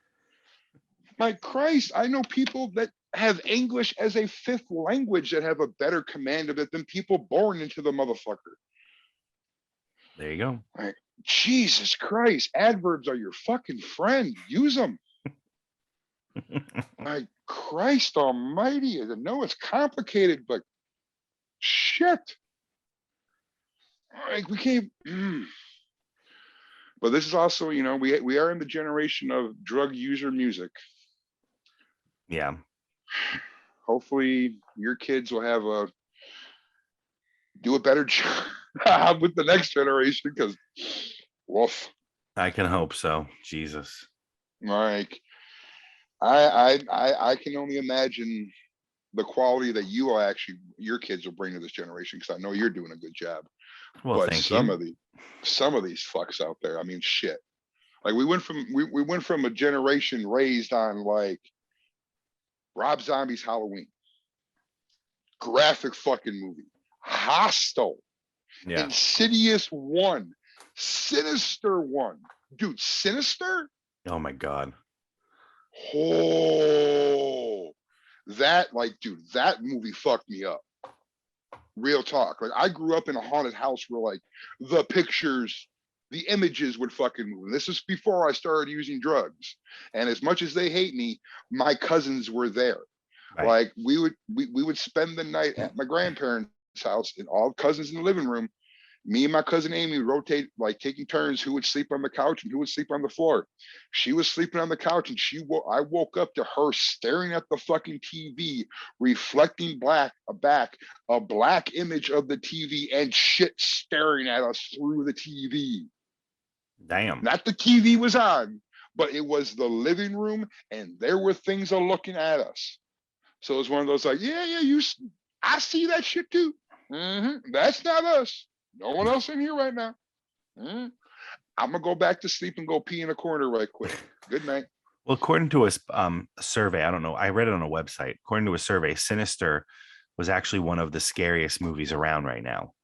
My Christ, I know people that have English as a fifth language that have a better command of it than people born into the motherfucker. There you go. Like, Jesus Christ, adverbs are your fucking friend. Use them. My Christ almighty. I know it's complicated, but shit. Like we can't. But this is also, we are in the generation of drug user music. Yeah. hopefully your kids will do a better job with the next generation, because woof. I can hope so. Jesus. Like I can only imagine the quality that your kids will bring to this generation, because I know you're doing a good job. Well, But thank you. some of these fucks out there, I mean, shit. Like we went from a generation raised on like Rob Zombie's Halloween, graphic fucking movie, Hostel, Yeah. Insidious 1, Sinister 1. Dude, Sinister? Oh my God. Oh, that, like, dude, that movie fucked me up. Real talk. Like, I grew up in a haunted house where, like, the pictures, the images would fucking move. This is before I started using drugs. And as much as they hate me, my cousins were there. Right. Like, we would spend the night at my grandparents' house, and all cousins in the living room. Me and my cousin Amy rotate, like taking turns who would sleep on the couch and who would sleep on the floor. She was sleeping on the couch, and I woke up to her staring at the fucking TV, reflecting a black image of the TV, and shit staring at us through the TV. Damn. Not the TV was on, but it was the living room, and there were things are looking at us. So it was one of those like, yeah, I see that shit too. That's not us. No one else in here right now. I'm gonna go back to sleep and go pee in a corner right quick. Good night. Well, according to a survey, I don't know, I read it on a website. According to a survey, Sinister was actually one of the scariest movies around right now.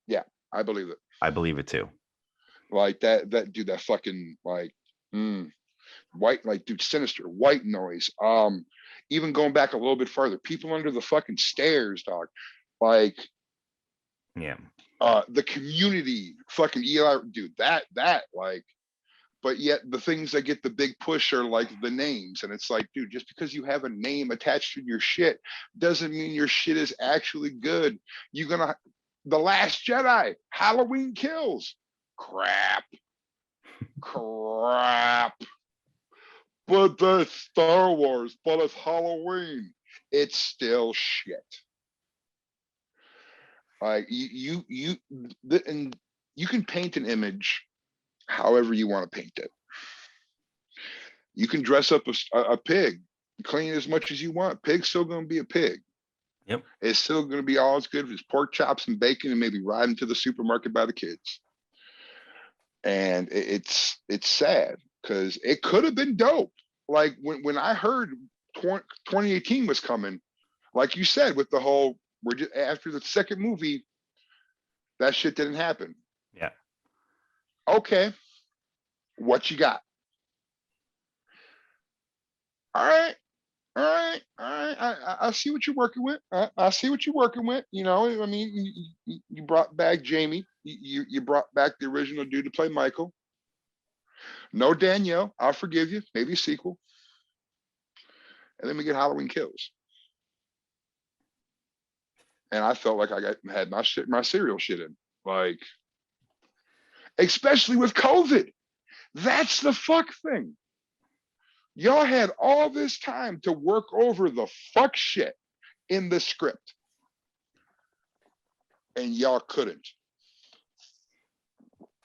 Yeah, I believe it. I believe it too. Like that dude, that fucking like white, like dude, Sinister, White Noise. Even going back a little bit farther, People Under the Fucking Stairs, dog. Like, yeah. The Community, fucking Eli, dude, that like, but yet the things that get the big push are like the names. And it's like, dude, just because you have a name attached to your shit doesn't mean your shit is actually good. The Last Jedi, Halloween Kills. Crap. But that's Star Wars, but it's Halloween. It's still shit. Like and you can paint an image however you want to paint it. You can dress up a pig, clean as much as you want. Pig's still going to be a pig. Yep. It's still going to be all as good as pork chops and bacon, and maybe riding to the supermarket by the kids. And it's sad because it could have been dope. Like when I heard 2018 was coming, like you said, with the whole after the second movie, that shit didn't happen. Yeah. Okay. What you got? All right. I see what you're working with. I see what you're working with. You know, I mean, you brought back Jamie. You brought back the original dude to play Michael. No Danielle. I'll forgive you. Maybe a sequel. And then we get Halloween Kills. And I felt like I had my cereal shit in. Like, especially with COVID. That's the fuck thing. Y'all had all this time to work over the fuck shit in the script. And y'all couldn't.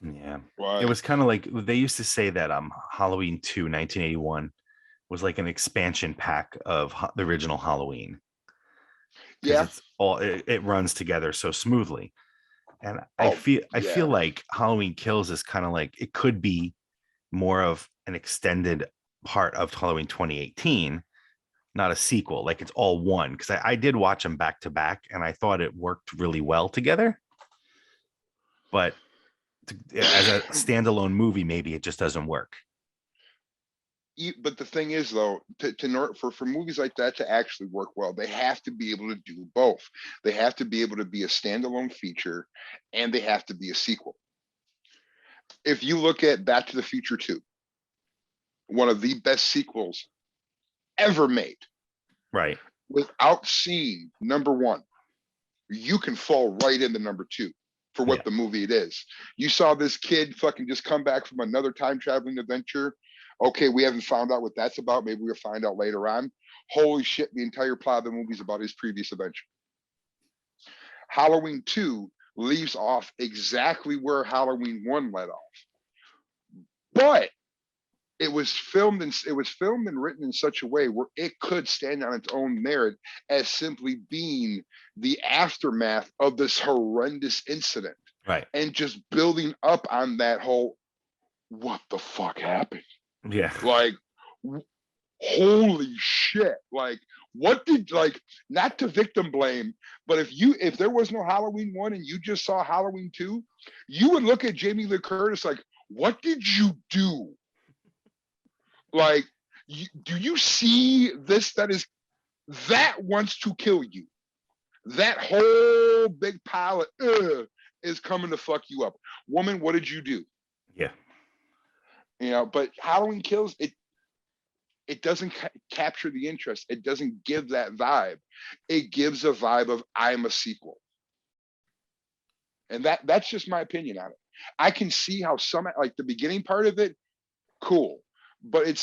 Yeah. Why? It was kind of like they used to say that Halloween 2, 1981 was like an expansion pack of the original Halloween. Yeah. It's all it runs together so smoothly. And I feel like Halloween Kills is kind of like it could be more of an extended part of Halloween 2018, not a sequel. Like it's all one, because I did watch them back to back and I thought it worked really well together. But as a standalone movie, maybe it just doesn't work. But the thing is, though, for movies like that to actually work well, they have to be able to do both. They have to be able to be a standalone feature, and they have to be a sequel. If you look at Back to the Future 2, one of the best sequels ever made, right? Without seeing number one, you can fall right into number two for what the movie it is. You saw this kid fucking just come back from another time traveling adventure Okay, we haven't found out what that's about. Maybe we'll find out later on. Holy shit, the entire plot of the movie is about his previous adventure. Halloween 2 leaves off exactly where Halloween 1 let off. But it was filmed and written in such a way where it could stand on its own merit as simply being the aftermath of this horrendous incident. Right. And just building up on that whole what the fuck happened? Yeah. Like holy shit. Like what did like not to victim blame, but if there was no Halloween 1 and you just saw Halloween 2, you would look at Jamie Lee Curtis like, what did you do? Like, do you see this that wants to kill you? That whole big pile of is coming to fuck you up. Woman, what did you do? Yeah. But Halloween Kills, it doesn't capture the interest. It doesn't give that vibe. It gives a vibe of I'm a sequel. And that's just my opinion on it. I can see how some like the beginning part of it, cool. But it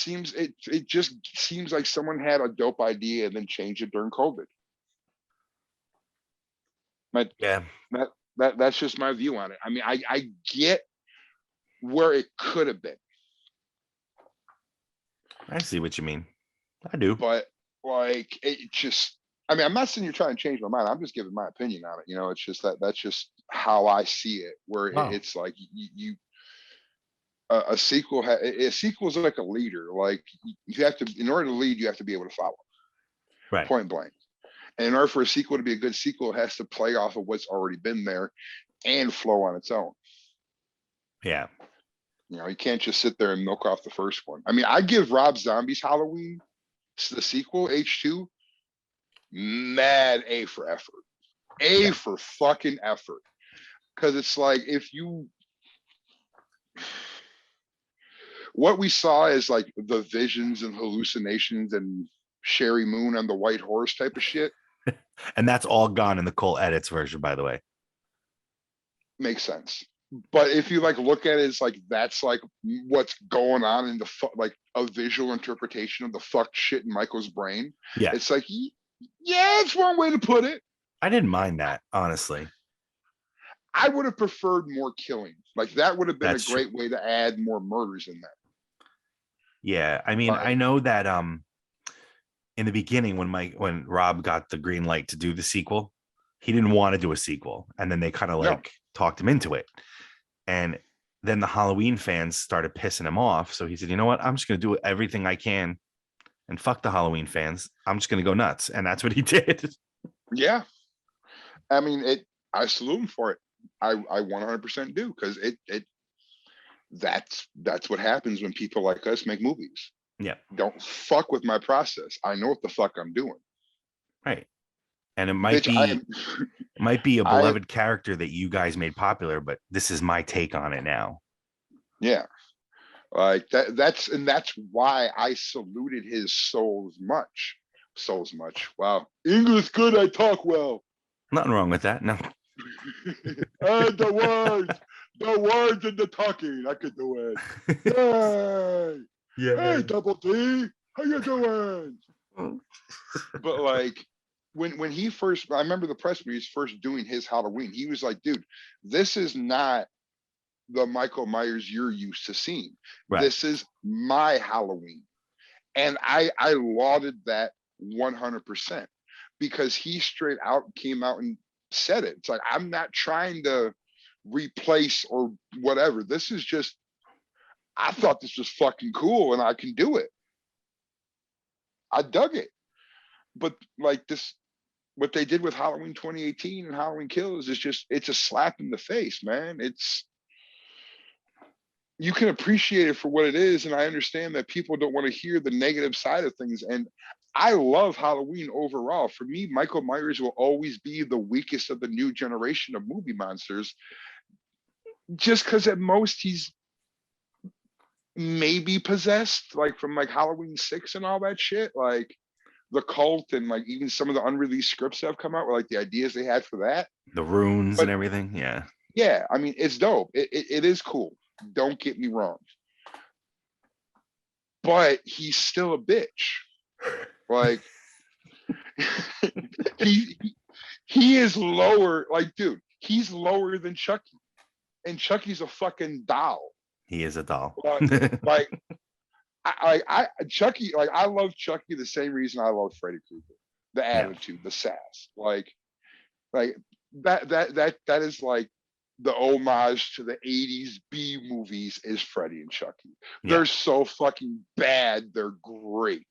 just seems like someone had a dope idea and then changed it during COVID. Yeah. That's just my view on it. I mean, I get where it could have been. I see what you mean. I do. But like it just I mean, I'm not saying you're trying to change my mind. I'm just giving my opinion on it. It's just that's just how I see it. Where Wow. it's like you a sequel is like a leader. Like you have to, in order to lead, you have to be able to follow. Right. Point blank. And in order for a sequel to be a good sequel, it has to play off of what's already been there and flow on its own. Yeah. You can't just sit there and milk off the first one. I mean, I give Rob Zombie's Halloween, the sequel, H2, mad A for effort. A for fucking effort. Because it's like what we saw is like the visions and hallucinations and Sherry Moon on the white horse type of shit. And that's all gone in the Cole edits version, by the way. Makes sense. But if you like look at it, it's like that's like what's going on in like a visual interpretation of the fucked shit in Michael's brain. Yeah. It's like, yeah, it's one way to put it. I didn't mind that, honestly. I would have preferred more killing. Like that would have been That's a great way to add more murders in there. Yeah. I mean, I know that in the beginning when Rob got the green light to do the sequel, he didn't want to do a sequel. And then they kind of like talked him into it. And then the Halloween fans started pissing him off. So he said, you know what? I'm just going to do everything I can and fuck the Halloween fans. I'm just going to go nuts. And that's what he did. Yeah. I mean, I salute him for it. I 100% do, because that's what happens when people like us make movies. Yeah. Don't fuck with my process. I know what the fuck I'm doing. Right. And it might be a beloved character that you guys made popular, but this is my take on it now. Yeah. Like that's why I saluted his souls much. Wow. English good, I talk well. Nothing wrong with that. No. And the words and the talking. I could do it. Yay. Yeah. Hey, Double D, how you doing? But like when he first, I remember the press when he was first doing his Halloween, he was like, dude, this is not the Michael Myers you're used to seeing. Right. This is my Halloween. And I lauded that 100%, because he straight out came out and said it. It's like, I'm not trying to replace or whatever. This is just, I thought this was fucking cool and I can do it. I dug it. But like this, what they did with Halloween 2018 and Halloween Kills is just, it's a slap in the face, man. You can appreciate it for what it is. And I understand that people don't want to hear the negative side of things. And I love Halloween overall. For me, Michael Myers will always be the weakest of the new generation of movie monsters, just because at most he's maybe possessed, like from like Halloween 6 and all that shit, like the cult, and like even some of the unreleased scripts that have come out with like the ideas they had for that, the runes and everything. Yeah, I mean, it's dope. It is cool, don't get me wrong, but he's still a bitch. Like he he is lower. Like, dude, he's lower than Chucky, and Chucky's a fucking doll. He is a doll. Like Chucky. Like, I love Chucky the same reason I love Freddy Krueger. The attitude, the sass, like that is like the homage to the 80s B movies is Freddy and Chucky. They're so fucking bad, they're great.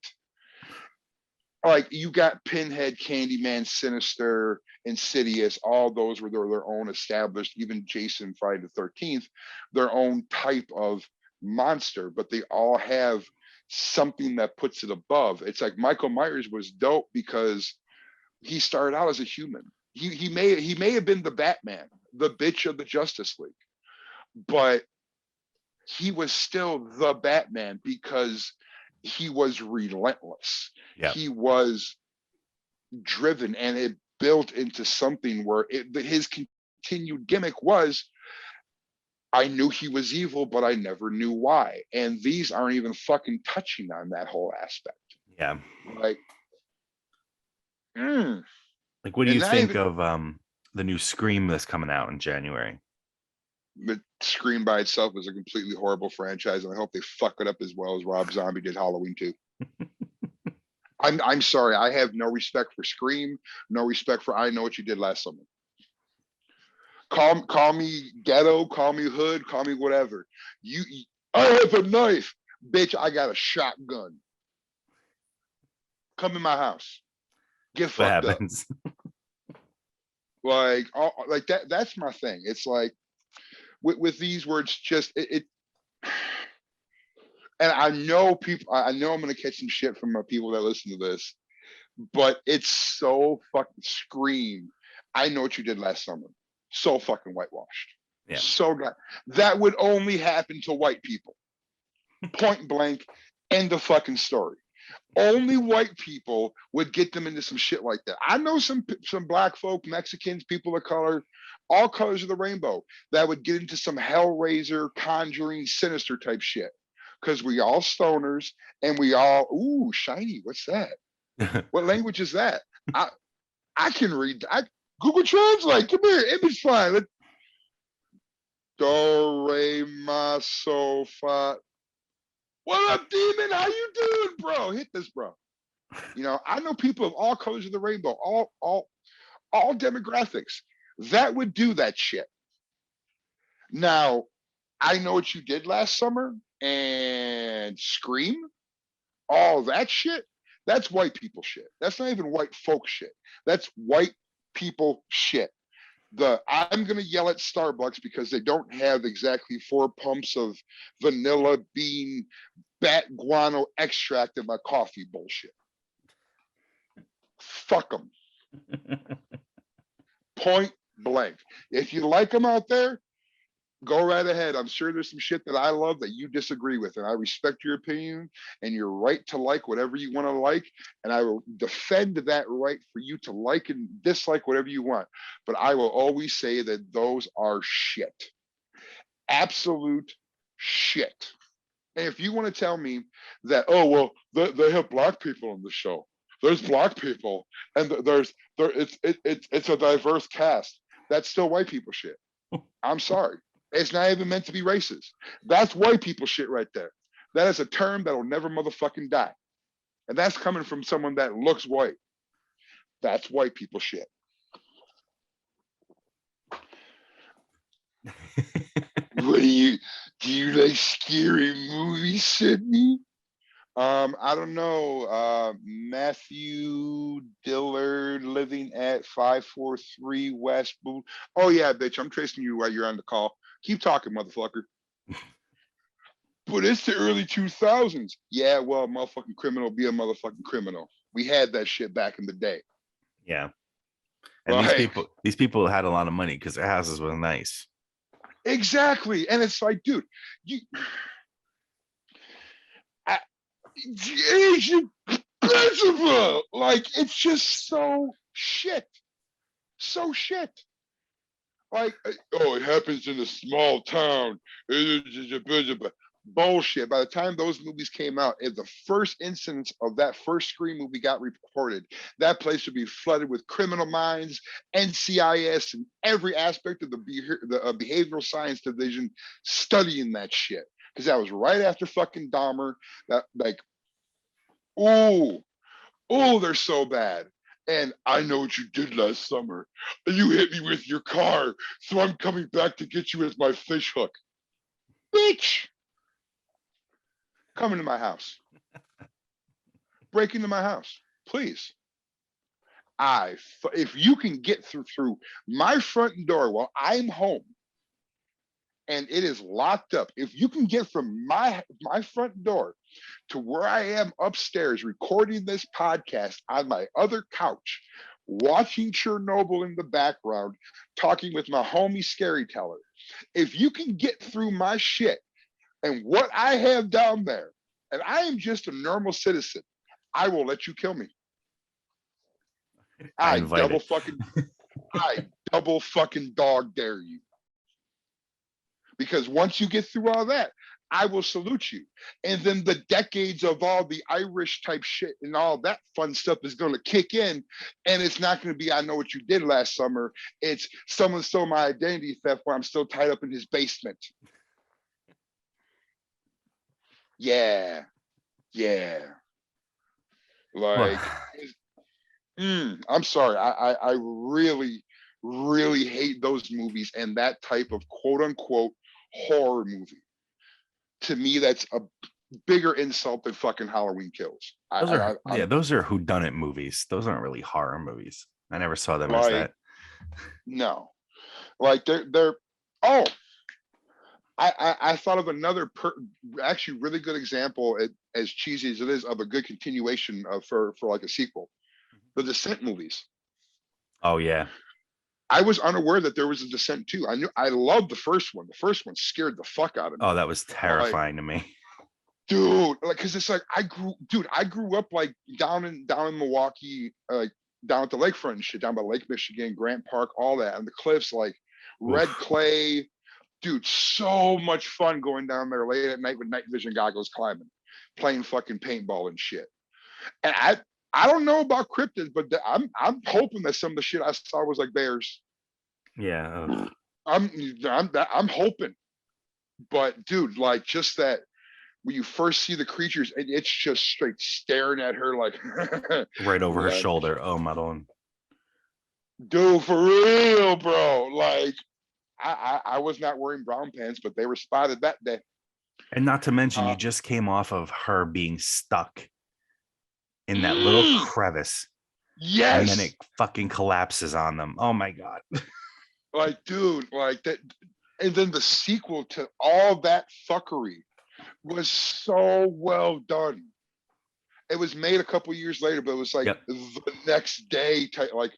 Like, you got Pinhead, Candyman, Sinister, Insidious, all those were their own established, even Jason, Friday the 13th, their own type of monster, but they all have something that puts it above. It's like Michael Myers was dope because he started out as a human. He may have been the Batman, the bitch of the Justice League, but he was still the Batman because he was relentless. He was driven, and it built into something where his continued gimmick was, I knew he was evil, but I never knew why. And these aren't even fucking touching on that whole aspect. Yeah. Like, like, what do you think of the new Scream that's coming out in January? The Scream by itself is a completely horrible franchise, and I hope they fuck it up as well as Rob Zombie did Halloween 2. I'm sorry, I have no respect for Scream, no respect for I Know What You Did Last Summer. Call me ghetto, call me hood, call me whatever. I have a knife, bitch. I got a shotgun. Come in my house. Get fucked up. Like that. That's my thing. It's like with these words, just it. And I know people. I know I'm gonna catch some shit from people that listen to this, but it's so fucking Scream. I Know What You Did Last Summer. So fucking whitewashed. Yeah. So that would only happen to white people. Point blank. End of fucking story. Only white people would get them into some shit like that. I know some black folk, Mexicans, people of color, all colors of the rainbow, that would get into some Hellraiser, Conjuring, Sinister type shit. Because we all stoners, and we all, ooh, shiny. What's that? What language is that? I can read. Google Translate. Come here. Image file. Do, re, ma, so, fa. What up, demon? How you doing, bro? Hit this, bro. You know, I know people of all colors of the rainbow, all demographics that would do that shit. Now, I Know What You Did Last Summer and Scream, all that shit. That's white people shit. That's not even white folk shit. That's white people shit. I'm gonna yell at Starbucks because they don't have exactly 4 pumps of vanilla bean bat guano extract in my coffee bullshit. Fuck them. Point blank. If you like them out there, go right ahead. I'm sure there's some shit that I love that you disagree with, and I respect your opinion and your right to like whatever you want to like, and I will defend that right for you to like and dislike whatever you want. But I will always say that those are shit. Absolute shit. And if you want to tell me that, oh well, they have black people on the show. There's black people, and it's a diverse cast. That's still white people shit. I'm sorry. It's not even meant to be racist. That's white people shit right there. That is a term that'll never motherfucking die. And that's coming from someone that looks white. That's white people shit. Do you like scary movies, Sydney? I don't know. Matthew Dillard living at 543 West Boot. Oh yeah, bitch, I'm tracing you while you're on the call. Keep talking, motherfucker. But it's the early 2000s. Yeah, well, motherfucking criminal be a motherfucking criminal. We had that shit back in the day. Yeah. And like, these people had a lot of money because their houses were nice. Exactly. And it's like, dude, Asian principle. Like, it's just so shit. So shit. Like, oh, it happens in a small town. Bullshit. By the time those movies came out, if the first instance of that first Scream movie got reported, that place would be flooded with criminal minds, NCIS, and every aspect of the behavioral science division studying that shit. Because that was right after fucking Dahmer. That like, oh, they're so bad. And I know what you did last summer. You hit me with your car, so I'm coming back to get you with my fish hook. Bitch! Come into my house. Break into my house, please. If you can get through my front door while I'm home and it is locked up, if you can get from my front door to where I am upstairs recording this podcast on my other couch, watching Chernobyl in the background, talking with my homie Scary Teller, if you can get through my shit and what I have down there, and I am just a normal citizen, I will let you kill me. I double fucking dog dare you. Because once you get through all that, I will salute you. And then the decades of all the Irish type shit and all that fun stuff is going to kick in. And it's not going to be, I know what you did last summer. It's someone stole my identity theft while I'm still tied up in his basement. Yeah. Like, I'm sorry. I really, really hate those movies and that type of quote unquote horror movie. To me, that's a bigger insult than fucking Halloween Kills. Those are whodunit movies. Those aren't really horror movies. I never saw them as that. No, like they're. Oh, I thought of another actually really good example, as cheesy as it is, of a good continuation of for like a sequel. The Descent movies. Oh yeah. I was unaware that there was a Descent too. I loved the first one. The first one scared the fuck out of me. Oh, that was terrifying to me. Dude, like, cause it's like I grew up like down in Milwaukee, like down at the lakefront and shit, down by Lake Michigan, Grant Park, all that, and the cliffs, like red clay. Dude, so much fun going down there late at night with night vision goggles, climbing, playing fucking paintball and shit. And I don't know about cryptids, but I'm hoping that some of the shit I saw was like bears. Yeah. I'm hoping. But dude, like just that when you first see the creatures, and it's just straight staring at her like right over her shoulder. Oh my god. Dude, for real, bro. Like I was not wearing brown pants, but they were spotted that day. And not to mention, you just came off of her being stuck in that little crevice. Yes. And then it fucking collapses on them. Oh my god. Like, dude, like that. And then the sequel to all that fuckery was so well done. It was made a couple years later, but it was like the next day type, like,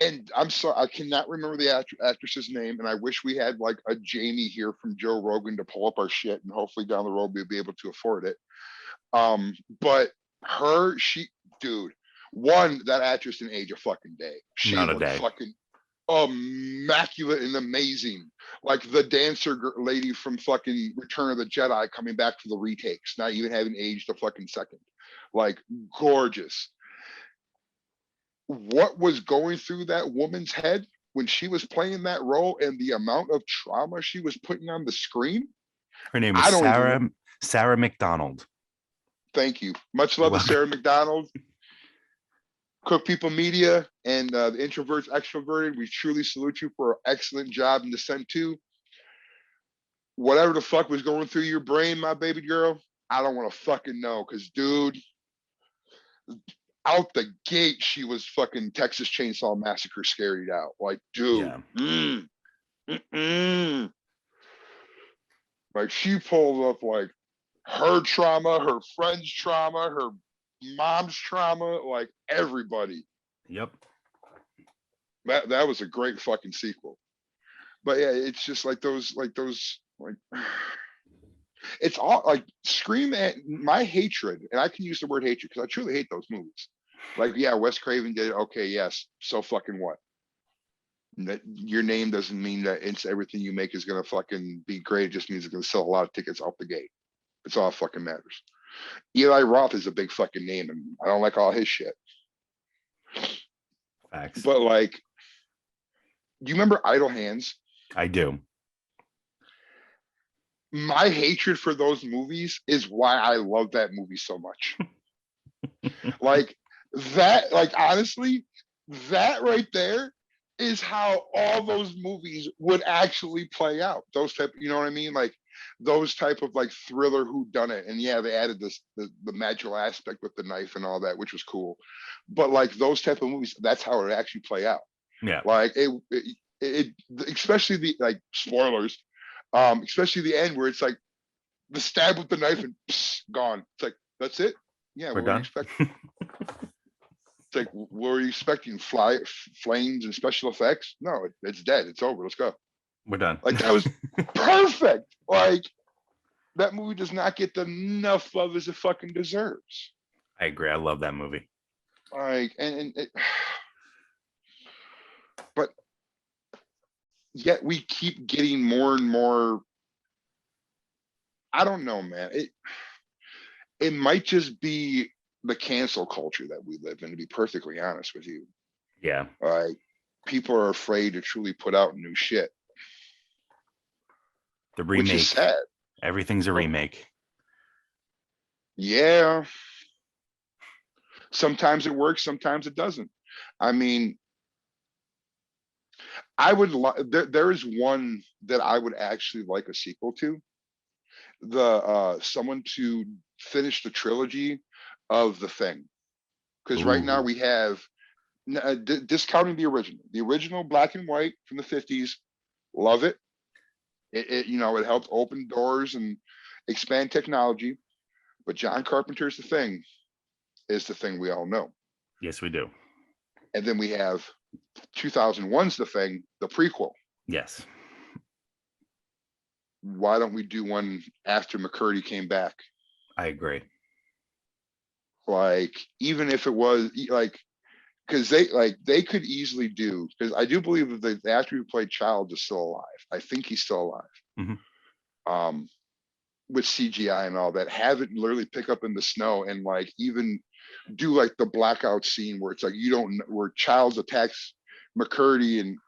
and I'm sorry, I cannot remember the actress's name, and I wish we had like a Jamie here from Joe Rogan to pull up our shit, and hopefully down the road we'll be able to afford it. But dude, that actress didn't age a fucking day. She looked fucking immaculate and amazing, like the dancer lady from fucking Return of the Jedi coming back for the retakes, not even having aged a fucking second. Like, gorgeous. What was going through that woman's head when she was playing that role and the amount of trauma she was putting on the screen? Her name was Sarah McDonald. Thank you. Much love to Sarah McDonald. Cook People Media and the Introverts Extroverting. We truly salute you for an excellent job in Descent 2. Whatever the fuck was going through your brain, my baby girl, I don't want to fucking know. Because, dude, out the gate, she was fucking Texas Chainsaw Massacre scaried out. Like, dude. Yeah. Like, she pulls up like her trauma, her friend's trauma, her mom's trauma, like everybody. Yep. That was a great fucking sequel. But yeah, it's just like those it's all like Scream at my hatred, and I can use the word hatred because I truly hate those movies. Like, yeah, Wes Craven did it. Okay, yes. So fucking what? Your name doesn't mean that it's everything you make is gonna fucking be great. It just means it's gonna sell a lot of tickets out the gate. It's all fucking matters. Eli Roth is a big fucking name, and I don't like all his shit. Facts. But like, do you remember Idle Hands? I do. My hatred for those movies is why I love that movie so much. Like that, like honestly, that right there is how all those movies would actually play out. Those type, you know what I mean? Like those type of like thriller who done it. And yeah, they added this the magical aspect with the knife and all that, which was cool. But like those type of movies, that's how it actually play out. Yeah. Like it especially the like spoilers, especially the end where it's like the stab with the knife and pss, gone. It's like that's it. Yeah, We're what were you done. expecting? It's like, what were you expecting? Flames and special effects? No, it's dead. It's over. Let's go. We're done. Like that was perfect. Like that movie does not get the enough love as it fucking deserves. I agree. I love that movie. Like, but yet we keep getting more and more. I don't know, man. It might just be the cancel culture that we live in, to be perfectly honest with you. Yeah. Like people are afraid to truly put out new shit. The Which remake. is sad. Everything's a remake. Yeah. Sometimes it works, sometimes it doesn't. I mean, I would there is one that I would actually like a sequel to. Someone to finish the trilogy of The Thing. Because right now Ooh. we have discounting the original black and white from the 50s. Love it. It you know, it helped open doors and expand technology. But John Carpenter's The Thing is the thing we all know. Yes, we do. And then we have 2001's The Thing, the prequel. Yes. Why don't we do one after McCurdy came back? I agree. Like, even if it was like, because they could easily do, because I do believe that the actor who played Child is still alive. I think he's still alive. Mm-hmm. With CGI and all that, have it literally pick up in the snow and like even do like the blackout scene where it's like you don't, where Childs attacks McCurdy and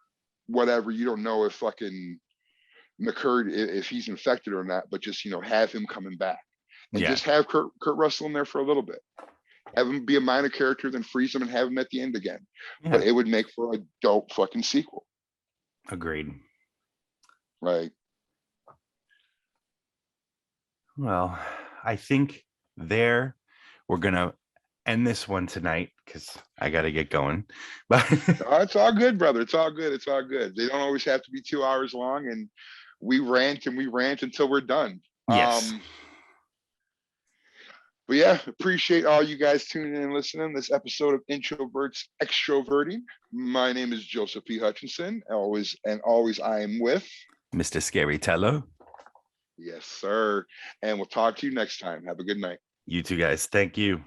whatever, you don't know if fucking McCurdy, if he's infected or not, but just, you know, have him coming back and just have Kurt Russell in there for a little bit. Have him be a minor character, then freeze him and have him at the end again. Yeah. But it would make for a dope fucking sequel. Agreed. Right. Well, I think we're gonna end this one tonight because I got to get going. But it's all good, brother. It's all good. It's all good. They don't always have to be 2 hours long, and we rant until we're done. Yes. But yeah, appreciate all you guys tuning in and listening. This episode of Introverts Extroverting. My name is Joseph P. Hutchinson. Always I am with Mr. Scary Tello. Yes, sir. And we'll talk to you next time. Have a good night. You two guys. Thank you.